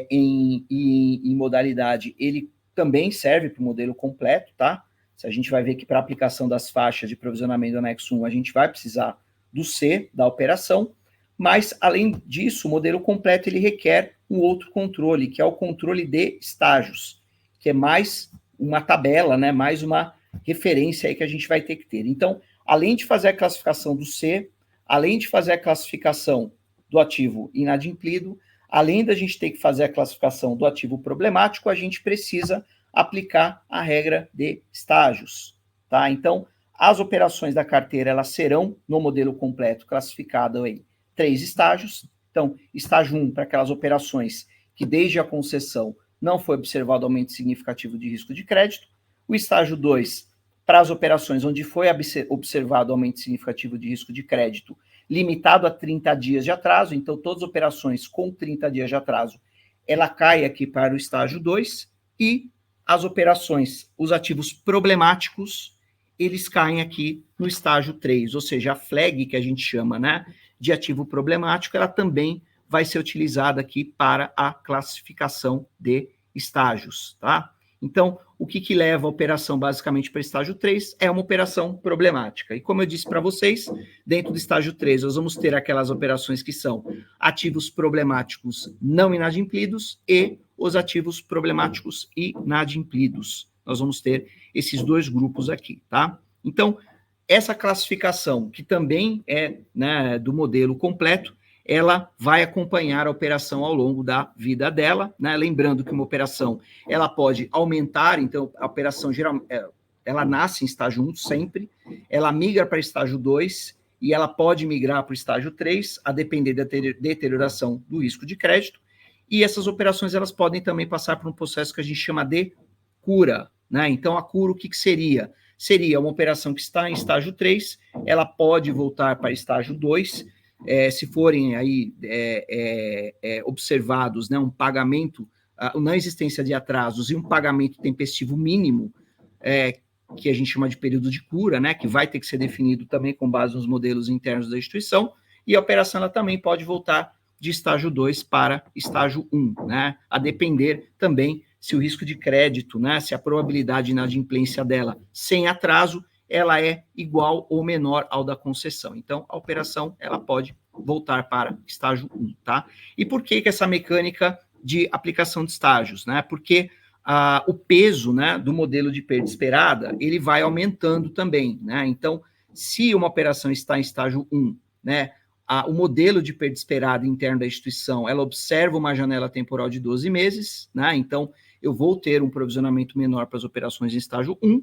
em modalidade, ele também serve para o modelo completo, tá? Se a gente vai ver que para a aplicação das faixas de provisionamento do anexo 1, a gente vai precisar do C da operação, mas, além disso, o modelo completo ele requer um outro controle, que é o controle de estágios, que é mais uma tabela, né, mais uma referência aí que a gente vai ter que ter. Então, além de fazer a classificação do C, além de fazer a classificação do ativo inadimplido, além da gente ter que fazer a classificação do ativo problemático, a gente precisa aplicar a regra de estágios, tá? Então, as operações da carteira, elas serão, no modelo completo, classificadas em 3 estágios. Então, estágio 1, para aquelas operações que desde a concessão não foi observado aumento significativo de risco de crédito. O estágio 2, para as operações onde foi observado aumento significativo de risco de crédito, limitado a 30 dias de atraso. Então, todas as operações com 30 dias de atraso, ela cai aqui para o estágio 2. E as operações, os ativos problemáticos, eles caem aqui no estágio 3, ou seja, a flag que a gente chama, né, de ativo problemático, ela também vai ser utilizada aqui para a classificação de estágios, tá? Então, o que leva a operação basicamente para estágio 3 é uma operação problemática. E como eu disse para vocês, dentro do estágio 3, nós vamos ter aquelas operações que são ativos problemáticos não inadimplidos e os ativos problemáticos inadimplidos. Nós vamos ter esses dois grupos aqui, tá? Então, essa classificação, que também é, né, do modelo completo, ela vai acompanhar a operação ao longo da vida dela, né? Lembrando que uma operação, ela pode aumentar, então a operação geralmente, ela nasce em estágio 1 sempre, ela migra para estágio 2 e ela pode migrar para o estágio 3, a depender da deterioração do risco de crédito, e essas operações, elas podem também passar por um processo que a gente chama de cura, né? Então, a cura, o que seria? Seria uma operação que está em estágio 3, ela pode voltar para estágio 2, se forem aí observados, né, um pagamento, não existência de atrasos e um pagamento tempestivo mínimo, que a gente chama de período de cura, né, que vai ter que ser definido também com base nos modelos internos da instituição, e a operação ela também pode voltar de estágio 2 para estágio 1, né, a depender também se o risco de crédito, né, se a probabilidade de inadimplência dela sem atraso, ela é igual ou menor ao da concessão. Então, a operação, ela pode voltar para estágio 1, tá? E por que essa mecânica de aplicação de estágios, né? Porque o peso, né, do modelo de perda esperada, ele vai aumentando também, né? Então, se uma operação está em estágio 1, né, o modelo de perda esperada interno da instituição, ela observa uma janela temporal de 12 meses, né? Então, eu vou ter um provisionamento menor para as operações em estágio 1,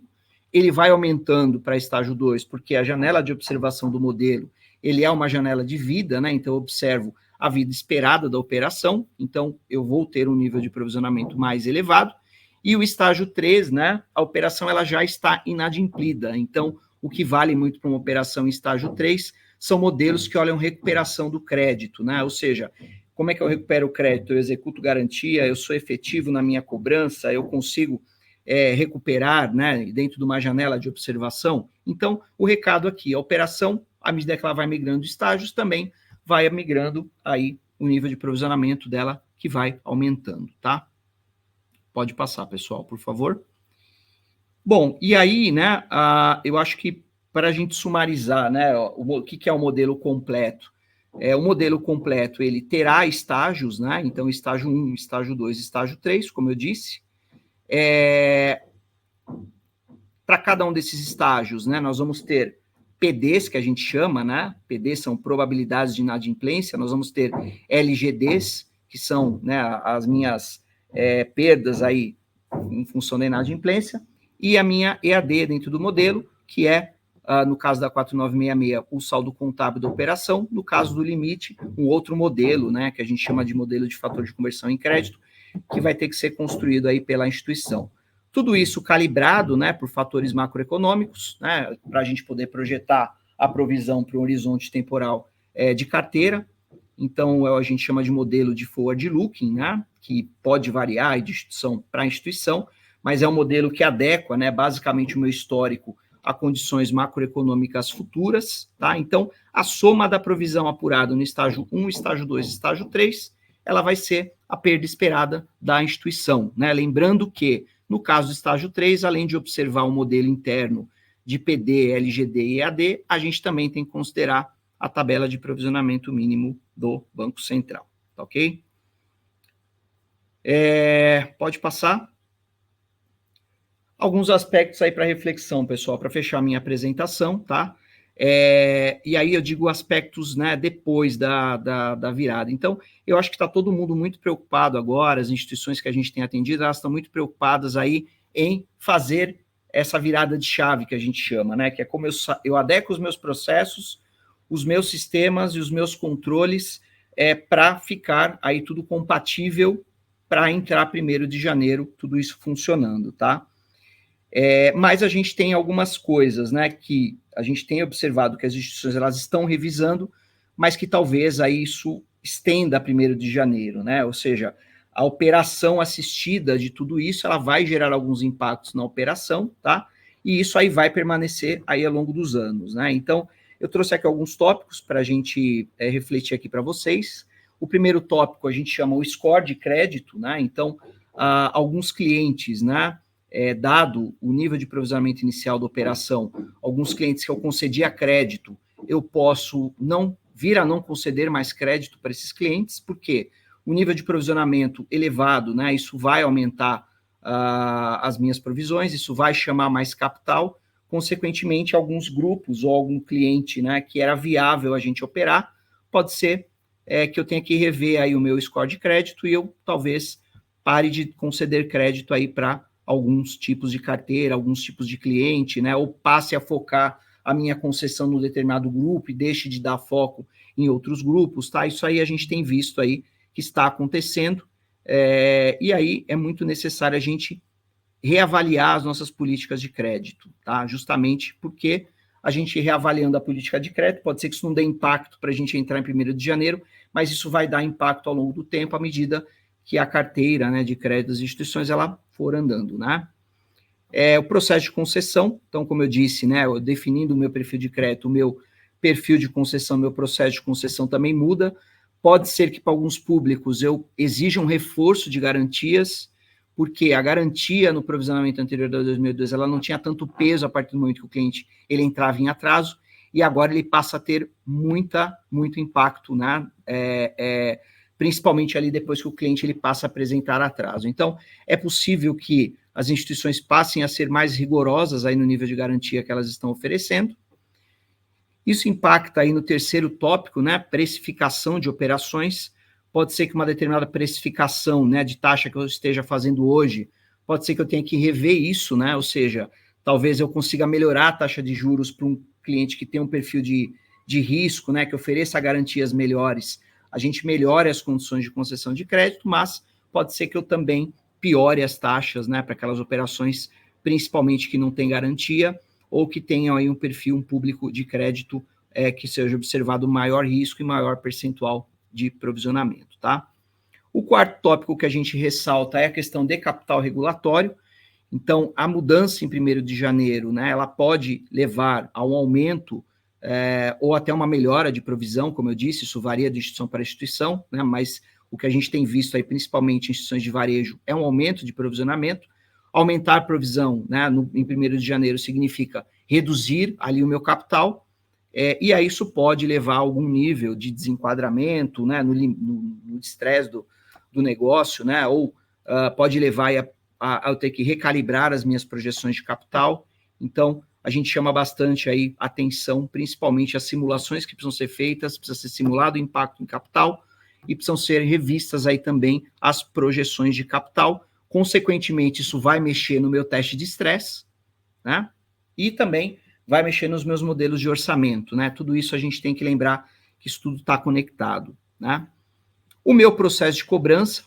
ele vai aumentando para estágio 2, porque a janela de observação do modelo, ele é uma janela de vida, né? Então, eu observo a vida esperada da operação, então, eu vou ter um nível de provisionamento mais elevado. E o estágio 3, né? A operação, ela já está inadimplida. Então, o que vale muito para uma operação em estágio 3 são modelos que olham recuperação do crédito, né? Ou seja, como é que eu recupero o crédito? Eu executo garantia, eu sou efetivo na minha cobrança, eu consigo recuperar, né, dentro de uma janela de observação. Então, o recado aqui, a operação, à medida que ela vai migrando de estágios, também vai migrando aí o nível de provisionamento dela, que vai aumentando, tá? Pode passar, pessoal, por favor. Bom, e aí, né, eu acho que para a gente sumarizar, né, o que é o modelo completo? O modelo completo, ele terá estágios, né, então estágio 1, estágio 2, estágio 3, como eu disse. Para cada um desses estágios, né, nós vamos ter PDs, que a gente chama, né, PDs são probabilidades de inadimplência, nós vamos ter LGDs, que são, né, as minhas perdas aí em função da inadimplência, e a minha EAD dentro do modelo, que é no caso da 4966, o saldo contábil da operação, no caso do limite, um outro modelo, né, que a gente chama de modelo de fator de conversão em crédito, que vai ter que ser construído aí pela instituição. Tudo isso calibrado, né, por fatores macroeconômicos, né, para a gente poder projetar a provisão para um horizonte temporal de carteira. Então, a gente chama de modelo de forward looking, né, que pode variar de instituição para instituição, mas é um modelo que adequa, né, basicamente o meu histórico a condições macroeconômicas futuras, tá? Então, a soma da provisão apurada no estágio 1, estágio 2 e estágio 3, ela vai ser a perda esperada da instituição, né? Lembrando que, no caso do estágio 3, além de observar o modelo interno de PD, LGD e EAD, a gente também tem que considerar a tabela de provisionamento mínimo do Banco Central, tá ok? Pode passar. Alguns aspectos aí para reflexão, pessoal, para fechar minha apresentação, tá? E aí eu digo aspectos, né, depois da virada. Então, eu acho que está todo mundo muito preocupado agora, as instituições que a gente tem atendido, elas estão muito preocupadas aí em fazer essa virada de chave que a gente chama, né? Que é como eu adequo os meus processos, os meus sistemas e os meus controles para ficar aí tudo compatível para entrar 1º de janeiro, tudo isso funcionando, tá? Mas a gente tem algumas coisas, né, que a gente tem observado que as instituições elas estão revisando, mas que talvez aí isso estenda a 1º de janeiro, né? Ou seja, a operação assistida de tudo isso, ela vai gerar alguns impactos na operação, tá? E isso aí vai permanecer aí ao longo dos anos, né? Então, eu trouxe aqui alguns tópicos para a gente refletir aqui para vocês. O primeiro tópico a gente chama o score de crédito, né? Então, alguns clientes, né? Dado o nível de provisionamento inicial da operação, alguns clientes que eu concedia crédito, eu posso vir a não conceder mais crédito para esses clientes, porque o nível de provisionamento elevado, né, isso vai aumentar as minhas provisões, isso vai chamar mais capital, consequentemente, alguns grupos ou algum cliente, né, que era viável a gente operar, pode ser que eu tenha que rever aí o meu score de crédito e eu talvez pare de conceder crédito aí para alguns tipos de carteira, alguns tipos de cliente, né, ou passe a focar a minha concessão no determinado grupo e deixe de dar foco em outros grupos, tá? Isso aí a gente tem visto aí que está acontecendo, e aí é muito necessário a gente reavaliar as nossas políticas de crédito, tá? Justamente porque a gente reavaliando a política de crédito, pode ser que isso não dê impacto para a gente entrar em 1º de janeiro, mas isso vai dar impacto ao longo do tempo, à medida que a carteira, né, de crédito das instituições ela for andando, né? O processo de concessão, então, como eu disse, né, eu definindo o meu perfil de crédito, o meu perfil de concessão, meu processo de concessão também muda. Pode ser que para alguns públicos eu exija um reforço de garantias, porque a garantia no provisionamento anterior de 2002 ela não tinha tanto peso a partir do momento que o cliente ele entrava em atraso, e agora ele passa a ter muito impacto, né? Principalmente ali depois que o cliente ele passa a apresentar atraso. Então, é possível que as instituições passem a ser mais rigorosas aí no nível de garantia que elas estão oferecendo. Isso impacta aí no terceiro tópico, né, precificação de operações. Pode ser que uma determinada precificação, né, de taxa que eu esteja fazendo hoje, pode ser que eu tenha que rever isso, né, ou seja, talvez eu consiga melhorar a taxa de juros para um cliente que tem um perfil de risco, né, que ofereça garantias melhores, a gente melhore as condições de concessão de crédito, mas pode ser que eu também piore as taxas, né, para aquelas operações, principalmente que não tem garantia, ou que tenham aí um perfil, um público de crédito que seja observado maior risco e maior percentual de provisionamento, tá? O quarto tópico que a gente ressalta é a questão de capital regulatório. Então, a mudança em 1º de janeiro, né, ela pode levar a um aumento ou até uma melhora de provisão, como eu disse, isso varia de instituição para instituição, né, mas o que a gente tem visto aí, principalmente em instituições de varejo, é um aumento de provisionamento. Aumentar a provisão, né, em 1º de janeiro significa reduzir ali o meu capital, e aí isso pode levar a algum nível de desenquadramento, né, no estresse do negócio, né, ou pode levar a eu ter que recalibrar as minhas projeções de capital. Então, a gente chama bastante aí atenção, principalmente as simulações que precisam ser feitas, precisa ser simulado o impacto em capital, e precisam ser revistas aí também as projeções de capital. Consequentemente, isso vai mexer no meu teste de estresse, né? E também vai mexer nos meus modelos de orçamento, né? Tudo isso a gente tem que lembrar que isso tudo está conectado, né? O meu processo de cobrança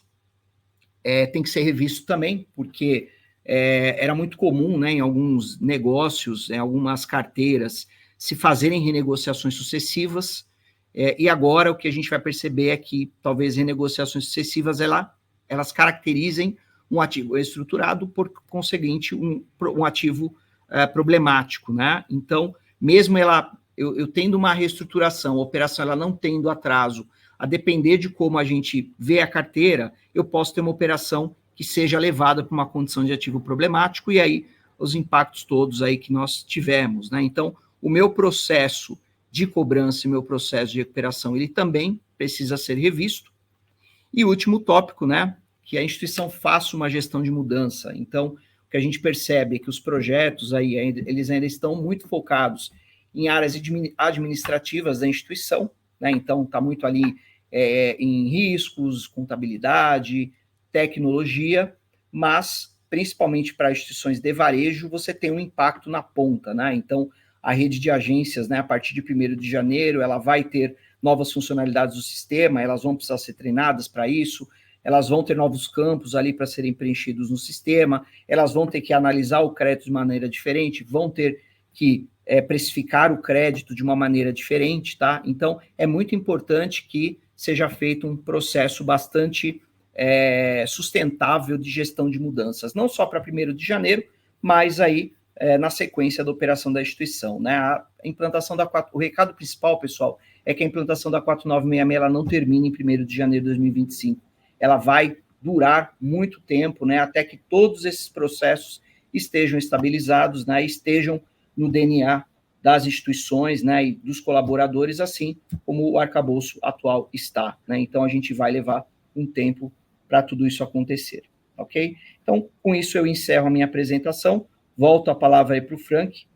tem que ser revisto também, porque era muito comum, né, em alguns negócios, em algumas carteiras, se fazerem renegociações sucessivas, e agora o que a gente vai perceber é que talvez renegociações sucessivas elas caracterizem um ativo estruturado, por conseguinte, um ativo problemático, né? Então, mesmo eu tendo uma reestruturação, a operação ela não tendo atraso, a depender de como a gente vê a carteira, eu posso ter uma operação que seja levada para uma condição de ativo problemático, e aí os impactos todos aí que nós tivemos, né? Então, o meu processo de cobrança e meu processo de recuperação, ele também precisa ser revisto. E o último tópico, né, que a instituição faça uma gestão de mudança. Então, o que a gente percebe é que os projetos aí, eles ainda estão muito focados em áreas administrativas da instituição, né? Então, está muito ali em riscos, contabilidade, tecnologia, mas, principalmente para instituições de varejo, você tem um impacto na ponta, né? Então, a rede de agências, né, a partir de 1º de janeiro, ela vai ter novas funcionalidades do sistema, elas vão precisar ser treinadas para isso, elas vão ter novos campos ali para serem preenchidos no sistema, elas vão ter que analisar o crédito de maneira diferente, vão ter que precificar o crédito de uma maneira diferente, tá? Então, é muito importante que seja feito um processo bastante sustentável de gestão de mudanças, não só para 1º de janeiro, mas aí na sequência da operação da instituição, né? A implantação o recado principal, pessoal, é que a implantação da 4966 ela não termina em 1º de janeiro de 2025. Ela vai durar muito tempo, né? Até que todos esses processos estejam estabilizados, né? Estejam no DNA das instituições, né? E dos colaboradores, assim como o arcabouço atual está, né? Então, a gente vai levar um tempo para tudo isso acontecer, ok? Então, com isso eu encerro a minha apresentação. Volto a palavra aí para o Frank.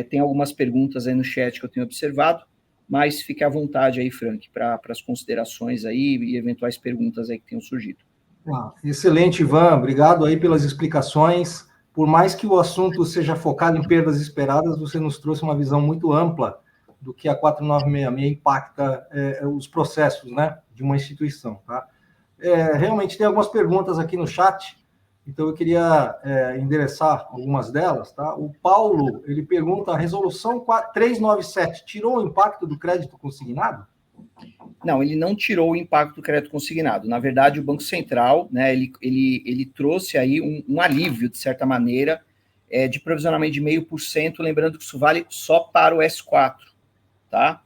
Tem algumas perguntas aí no chat que eu tenho observado, mas fique à vontade aí, Frank, para as considerações aí e eventuais perguntas aí que tenham surgido. Excelente, Ivan. Obrigado aí pelas explicações. Por mais que o assunto seja focado em perdas esperadas, você nos trouxe uma visão muito ampla do que a 4966 impacta os processos, né, de uma instituição, tá? Realmente tem algumas perguntas aqui no chat. Então, eu queria endereçar algumas delas, tá? O Paulo, ele pergunta, a resolução 397 tirou o impacto do crédito consignado? Não, ele não tirou o impacto do crédito consignado. Na verdade, o Banco Central, né, ele trouxe aí um alívio, de certa maneira, de provisionamento de 0,5%, lembrando que isso vale só para o S4, tá?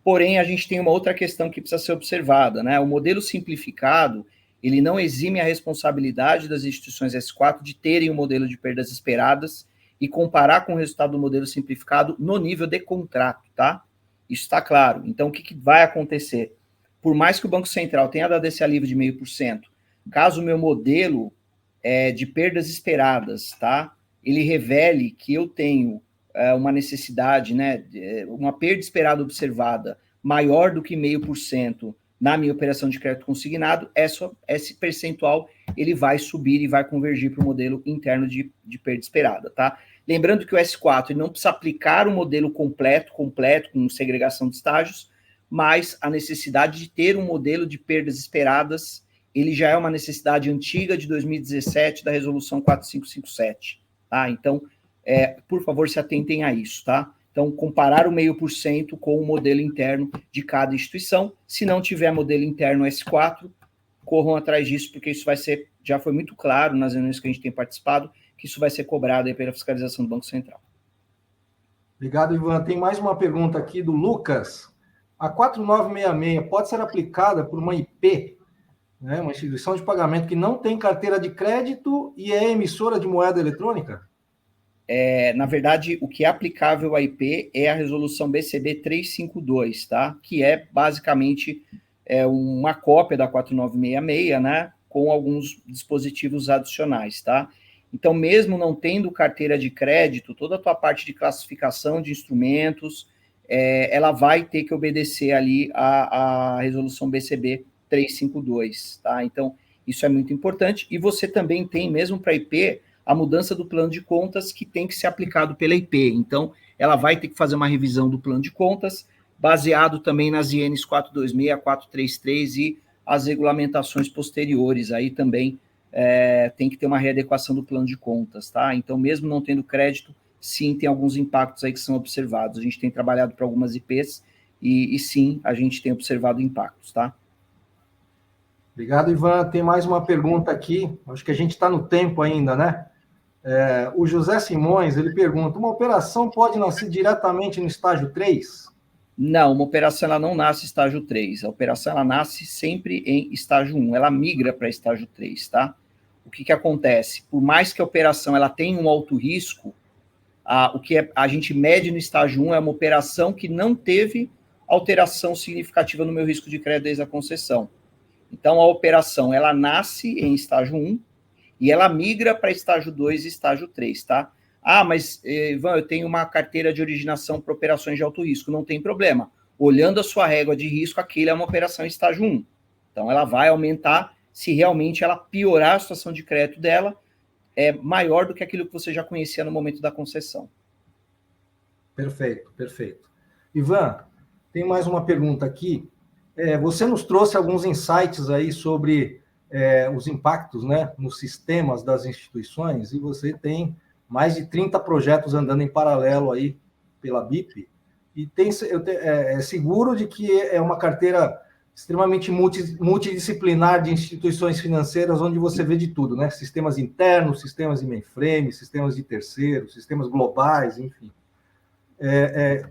Porém, a gente tem uma outra questão que precisa ser observada, né? O modelo simplificado, ele não exime a responsabilidade das instituições S4 de terem um modelo de perdas esperadas e comparar com o resultado do modelo simplificado no nível de contrato, tá? Isso está claro. Então, o que vai acontecer? Por mais que o Banco Central tenha dado esse alívio de 0,5%, caso o meu modelo de perdas esperadas, tá? Ele revele que eu tenho uma necessidade, né, uma perda esperada observada maior do que 0,5% na minha operação de crédito consignado, esse percentual ele vai subir e vai convergir para o modelo interno de perda esperada, tá? Lembrando que o S4 ele não precisa aplicar o modelo completo, com segregação de estágios, mas a necessidade de ter um modelo de perdas esperadas, ele já é uma necessidade antiga de 2017 da resolução 4557, tá? Então, por favor, se atentem a isso, tá? Então, comparar o 0,5% com o modelo interno de cada instituição. Se não tiver modelo interno S4, corram atrás disso, porque isso vai ser, já foi muito claro nas reuniões que a gente tem participado, que isso vai ser cobrado aí pela fiscalização do Banco Central. Obrigado, Ivan. Tem mais uma pergunta aqui do Lucas. A 4966 pode ser aplicada por uma IP, né, uma instituição de pagamento que não tem carteira de crédito e é emissora de moeda eletrônica? Na verdade, o que é aplicável à IP é a resolução BCB 352, tá? Que é basicamente uma cópia da 4966, né? Com alguns dispositivos adicionais, tá? Então, mesmo não tendo carteira de crédito, toda a tua parte de classificação de instrumentos, ela vai ter que obedecer ali a resolução BCB 352, tá? Então, isso é muito importante. E você também tem, mesmo para IP, a mudança do plano de contas que tem que ser aplicado pela IP. Então, ela vai ter que fazer uma revisão do plano de contas, baseado também nas INs 426, 433 e as regulamentações posteriores. Aí também tem que ter uma readequação do plano de contas, tá? Então, mesmo não tendo crédito, sim, tem alguns impactos aí que são observados. A gente tem trabalhado para algumas IPs e sim, a gente tem observado impactos, tá? Obrigado, Ivan. Tem mais uma pergunta aqui. Acho que a gente está no tempo ainda, né? O José Simões, ele pergunta, uma operação pode nascer diretamente no estágio 3? Não, uma operação ela não nasce estágio 3. A operação ela nasce sempre em estágio 1. Ela migra para estágio 3, tá? O que acontece? Por mais que a operação ela tenha um alto risco, o que a gente mede no estágio 1 é uma operação que não teve alteração significativa no meu risco de crédito desde a concessão. Então, a operação, ela nasce em estágio 1 e ela migra para estágio 2 e estágio 3, tá? Mas, Ivan, eu tenho uma carteira de originação para operações de alto risco. Não tem problema. Olhando a sua régua de risco, aquilo é uma operação em estágio 1. Então, ela vai aumentar se realmente ela piorar a situação de crédito dela, é maior do que aquilo que você já conhecia no momento da concessão. Perfeito, perfeito. Ivan, tem mais uma pergunta aqui. Você nos trouxe alguns insights aí sobre os impactos, né, nos sistemas das instituições, e você tem mais de 30 projetos andando em paralelo aí pela BIP, e é seguro de que é uma carteira extremamente multidisciplinar de instituições financeiras, onde você vê de tudo, né? Sistemas internos, sistemas de mainframe, sistemas de terceiros, sistemas globais, enfim.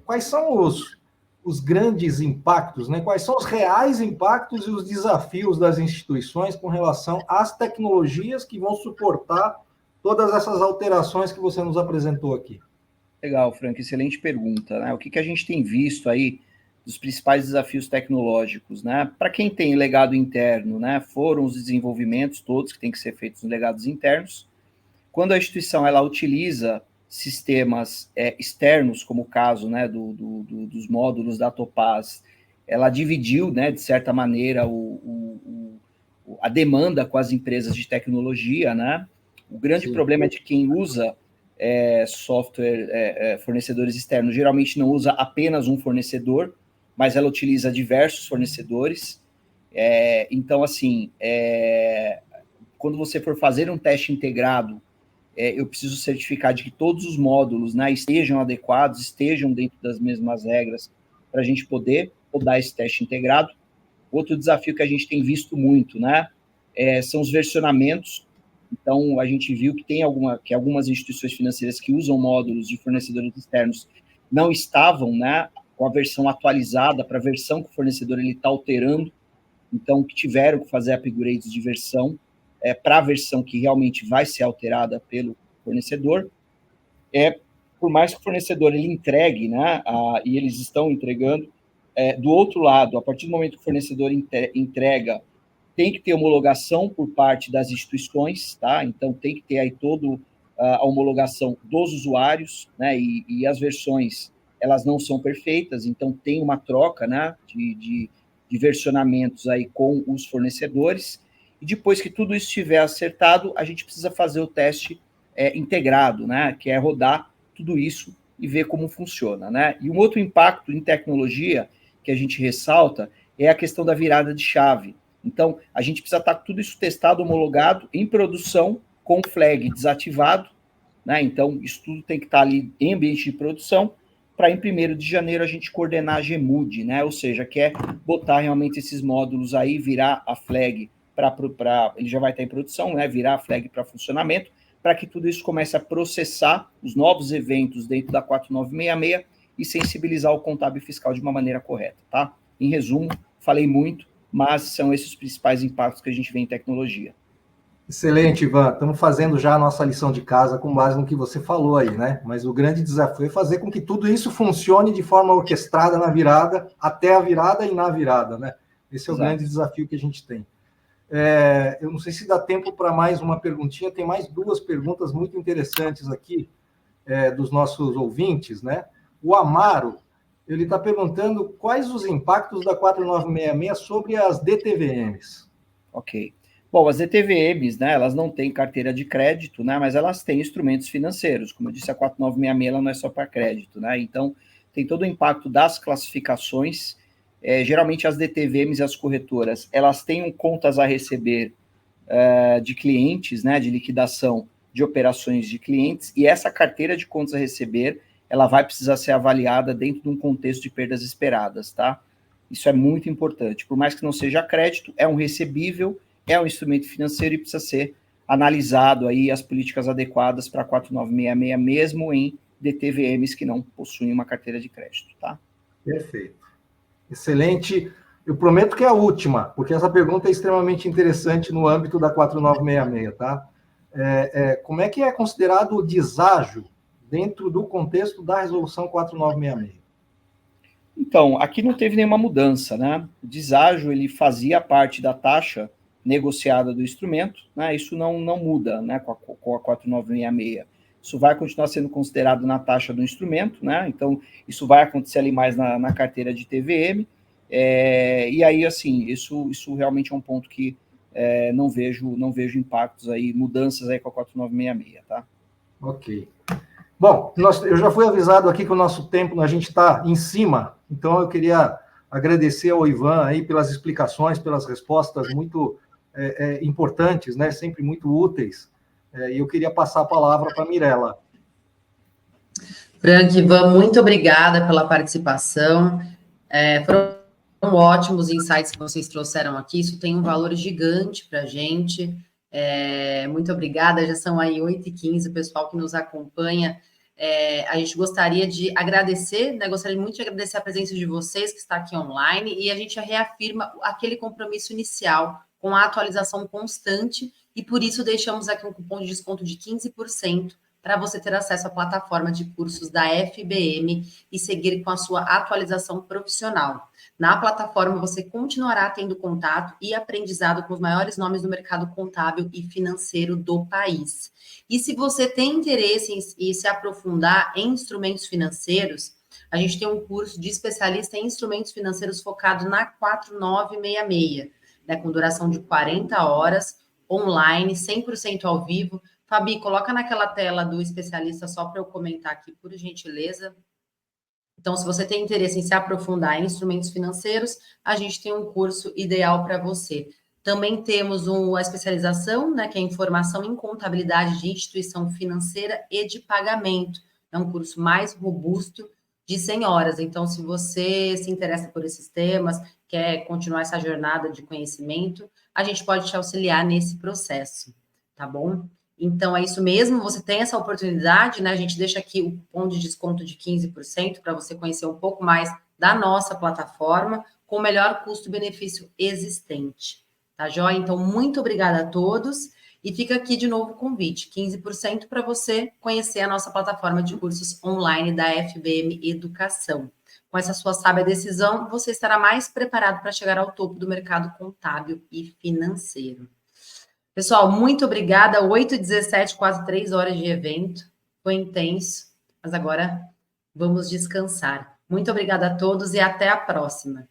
Quais são os grandes impactos, né? Quais são os reais impactos e os desafios das instituições com relação às tecnologias que vão suportar todas essas alterações que você nos apresentou aqui? Legal, Frank, excelente pergunta, né? O que a gente tem visto aí dos principais desafios tecnológicos, né? Para quem tem legado interno, né? Foram os desenvolvimentos todos que têm que ser feitos nos legados internos. Quando a instituição ela utiliza sistemas externos, como o caso, né, dos módulos da Topaz, ela dividiu, né, de certa maneira, a demanda com as empresas de tecnologia, né? O grande problema é de quem usa software, fornecedores externos, geralmente não usa apenas um fornecedor, mas ela utiliza diversos fornecedores. Então, assim, quando você for fazer um teste integrado, eu preciso certificar de que todos os módulos, né, estejam adequados, estejam dentro das mesmas regras, para a gente poder rodar esse teste integrado. Outro desafio que a gente tem visto muito, né, são os versionamentos. Então, a gente viu que que algumas instituições financeiras que usam módulos de fornecedores externos não estavam, né, com a versão atualizada para a versão que o fornecedor está alterando, então que tiveram que fazer upgrades de versão para a versão que realmente vai ser alterada pelo fornecedor. Por mais que o fornecedor ele entregue, né, e eles estão entregando, do outro lado, a partir do momento que o fornecedor entrega, tem que ter homologação por parte das instituições, tá? Então tem que ter aí toda a homologação dos usuários, né? E as versões elas não são perfeitas, então tem uma troca, né, de versionamentos aí com os fornecedores. E depois que tudo isso estiver acertado, a gente precisa fazer o teste integrado, né, que é rodar tudo isso e ver como funciona, né? E um outro impacto em tecnologia que a gente ressalta é a questão da virada de chave. Então, a gente precisa estar tudo isso testado, homologado, em produção, com flag desativado, né? Então, isso tudo tem que estar ali em ambiente de produção, para em 1º de janeiro a gente coordenar a GMUD, né? Ou seja, quer botar realmente esses módulos aí, virar a flag ele já vai estar em produção, né? Virar a flag para funcionamento, para que tudo isso comece a processar os novos eventos dentro da 4966 e sensibilizar o contábil fiscal de uma maneira correta, tá? Em resumo, falei muito, mas são esses os principais impactos que a gente vê em tecnologia. Excelente, Ivan. Estamos fazendo já a nossa lição de casa com base no que você falou aí, né? Mas o grande desafio é fazer com que tudo isso funcione de forma orquestrada na virada, até a virada e na virada, né? Esse é o grande desafio que a gente tem. Eu não sei se dá tempo para mais uma perguntinha, tem mais 2 perguntas muito interessantes aqui dos nossos ouvintes, né? O Amaro, ele está perguntando quais os impactos da 4966 sobre as DTVMs. Ok. Bom, as ETVMs, né, elas não têm carteira de crédito, né, mas elas têm instrumentos financeiros. Como eu disse, a 4966 ela não é só para crédito, né, então tem todo o impacto das classificações. Geralmente as DTVMs e as corretoras, elas têm contas a receber de clientes, né, de liquidação de operações de clientes, e essa carteira de contas a receber, ela vai precisar ser avaliada dentro de um contexto de perdas esperadas, tá? Isso é muito importante. Por mais que não seja crédito, é um recebível, é um instrumento financeiro e precisa ser analisado aí as políticas adequadas para 4966, mesmo em DTVMs que não possuem uma carteira de crédito, tá? Perfeito. Excelente. Eu prometo que é a última, porque essa pergunta é extremamente interessante no âmbito da 4966, tá? Como é que é considerado o deságio dentro do contexto da resolução 4966? Então, aqui não teve nenhuma mudança, né? O deságio, ele fazia parte da taxa negociada do instrumento, né? Isso não muda, né, com a 4966. Isso vai continuar sendo considerado na taxa do instrumento, né? Então, isso vai acontecer ali mais na carteira de TVM. E aí, assim, isso realmente é um ponto que não vejo impactos aí, mudanças aí com a 4966, tá? Ok. Bom, eu já fui avisado aqui que o nosso tempo, a gente está em cima, então eu queria agradecer ao Ivan aí pelas explicações, pelas respostas muito importantes, né? Sempre muito úteis. E eu queria passar a palavra para a Mirela. Frank, Ivan, muito obrigada pela participação. Foram ótimos insights que vocês trouxeram aqui. Isso tem um valor gigante para a gente. Muito obrigada. Já são aí 8h15, o pessoal que nos acompanha. A gente gostaria de agradecer, né? Gostaria muito de agradecer a presença de vocês que está aqui online, e a gente reafirma aquele compromisso inicial com a atualização constante, e por isso deixamos aqui um cupom de desconto de 15% para você ter acesso à plataforma de cursos da FBM e seguir com a sua atualização profissional. Na plataforma, você continuará tendo contato e aprendizado com os maiores nomes do mercado contábil e financeiro do país. E se você tem interesse em se aprofundar em instrumentos financeiros, a gente tem um curso de especialista em instrumentos financeiros focado na 4966, né, com duração de 40 horas, online, 100% ao vivo. Fabi, coloca naquela tela do especialista só para eu comentar aqui, por gentileza. Então, se você tem interesse em se aprofundar em instrumentos financeiros, a gente tem um curso ideal para você. Também temos a especialização, né, que é informação em contabilidade de instituição financeira e de pagamento. É um curso mais robusto, de 100 horas. Então, se você se interessa por esses temas, quer continuar essa jornada de conhecimento, a gente pode te auxiliar nesse processo, tá bom? Então, é isso mesmo, você tem essa oportunidade, né? A gente deixa aqui o cupom de desconto de 15% para você conhecer um pouco mais da nossa plataforma, com o melhor custo-benefício existente, tá joia? Então, muito obrigada a todos, e fica aqui de novo o convite, 15% para você conhecer a nossa plataforma de cursos online da FBM Educação. Com essa sua sábia decisão, você estará mais preparado para chegar ao topo do mercado contábil e financeiro. Pessoal, muito obrigada. 8h17, quase 3 horas de evento. Foi intenso, mas agora vamos descansar. Muito obrigada a todos e até a próxima.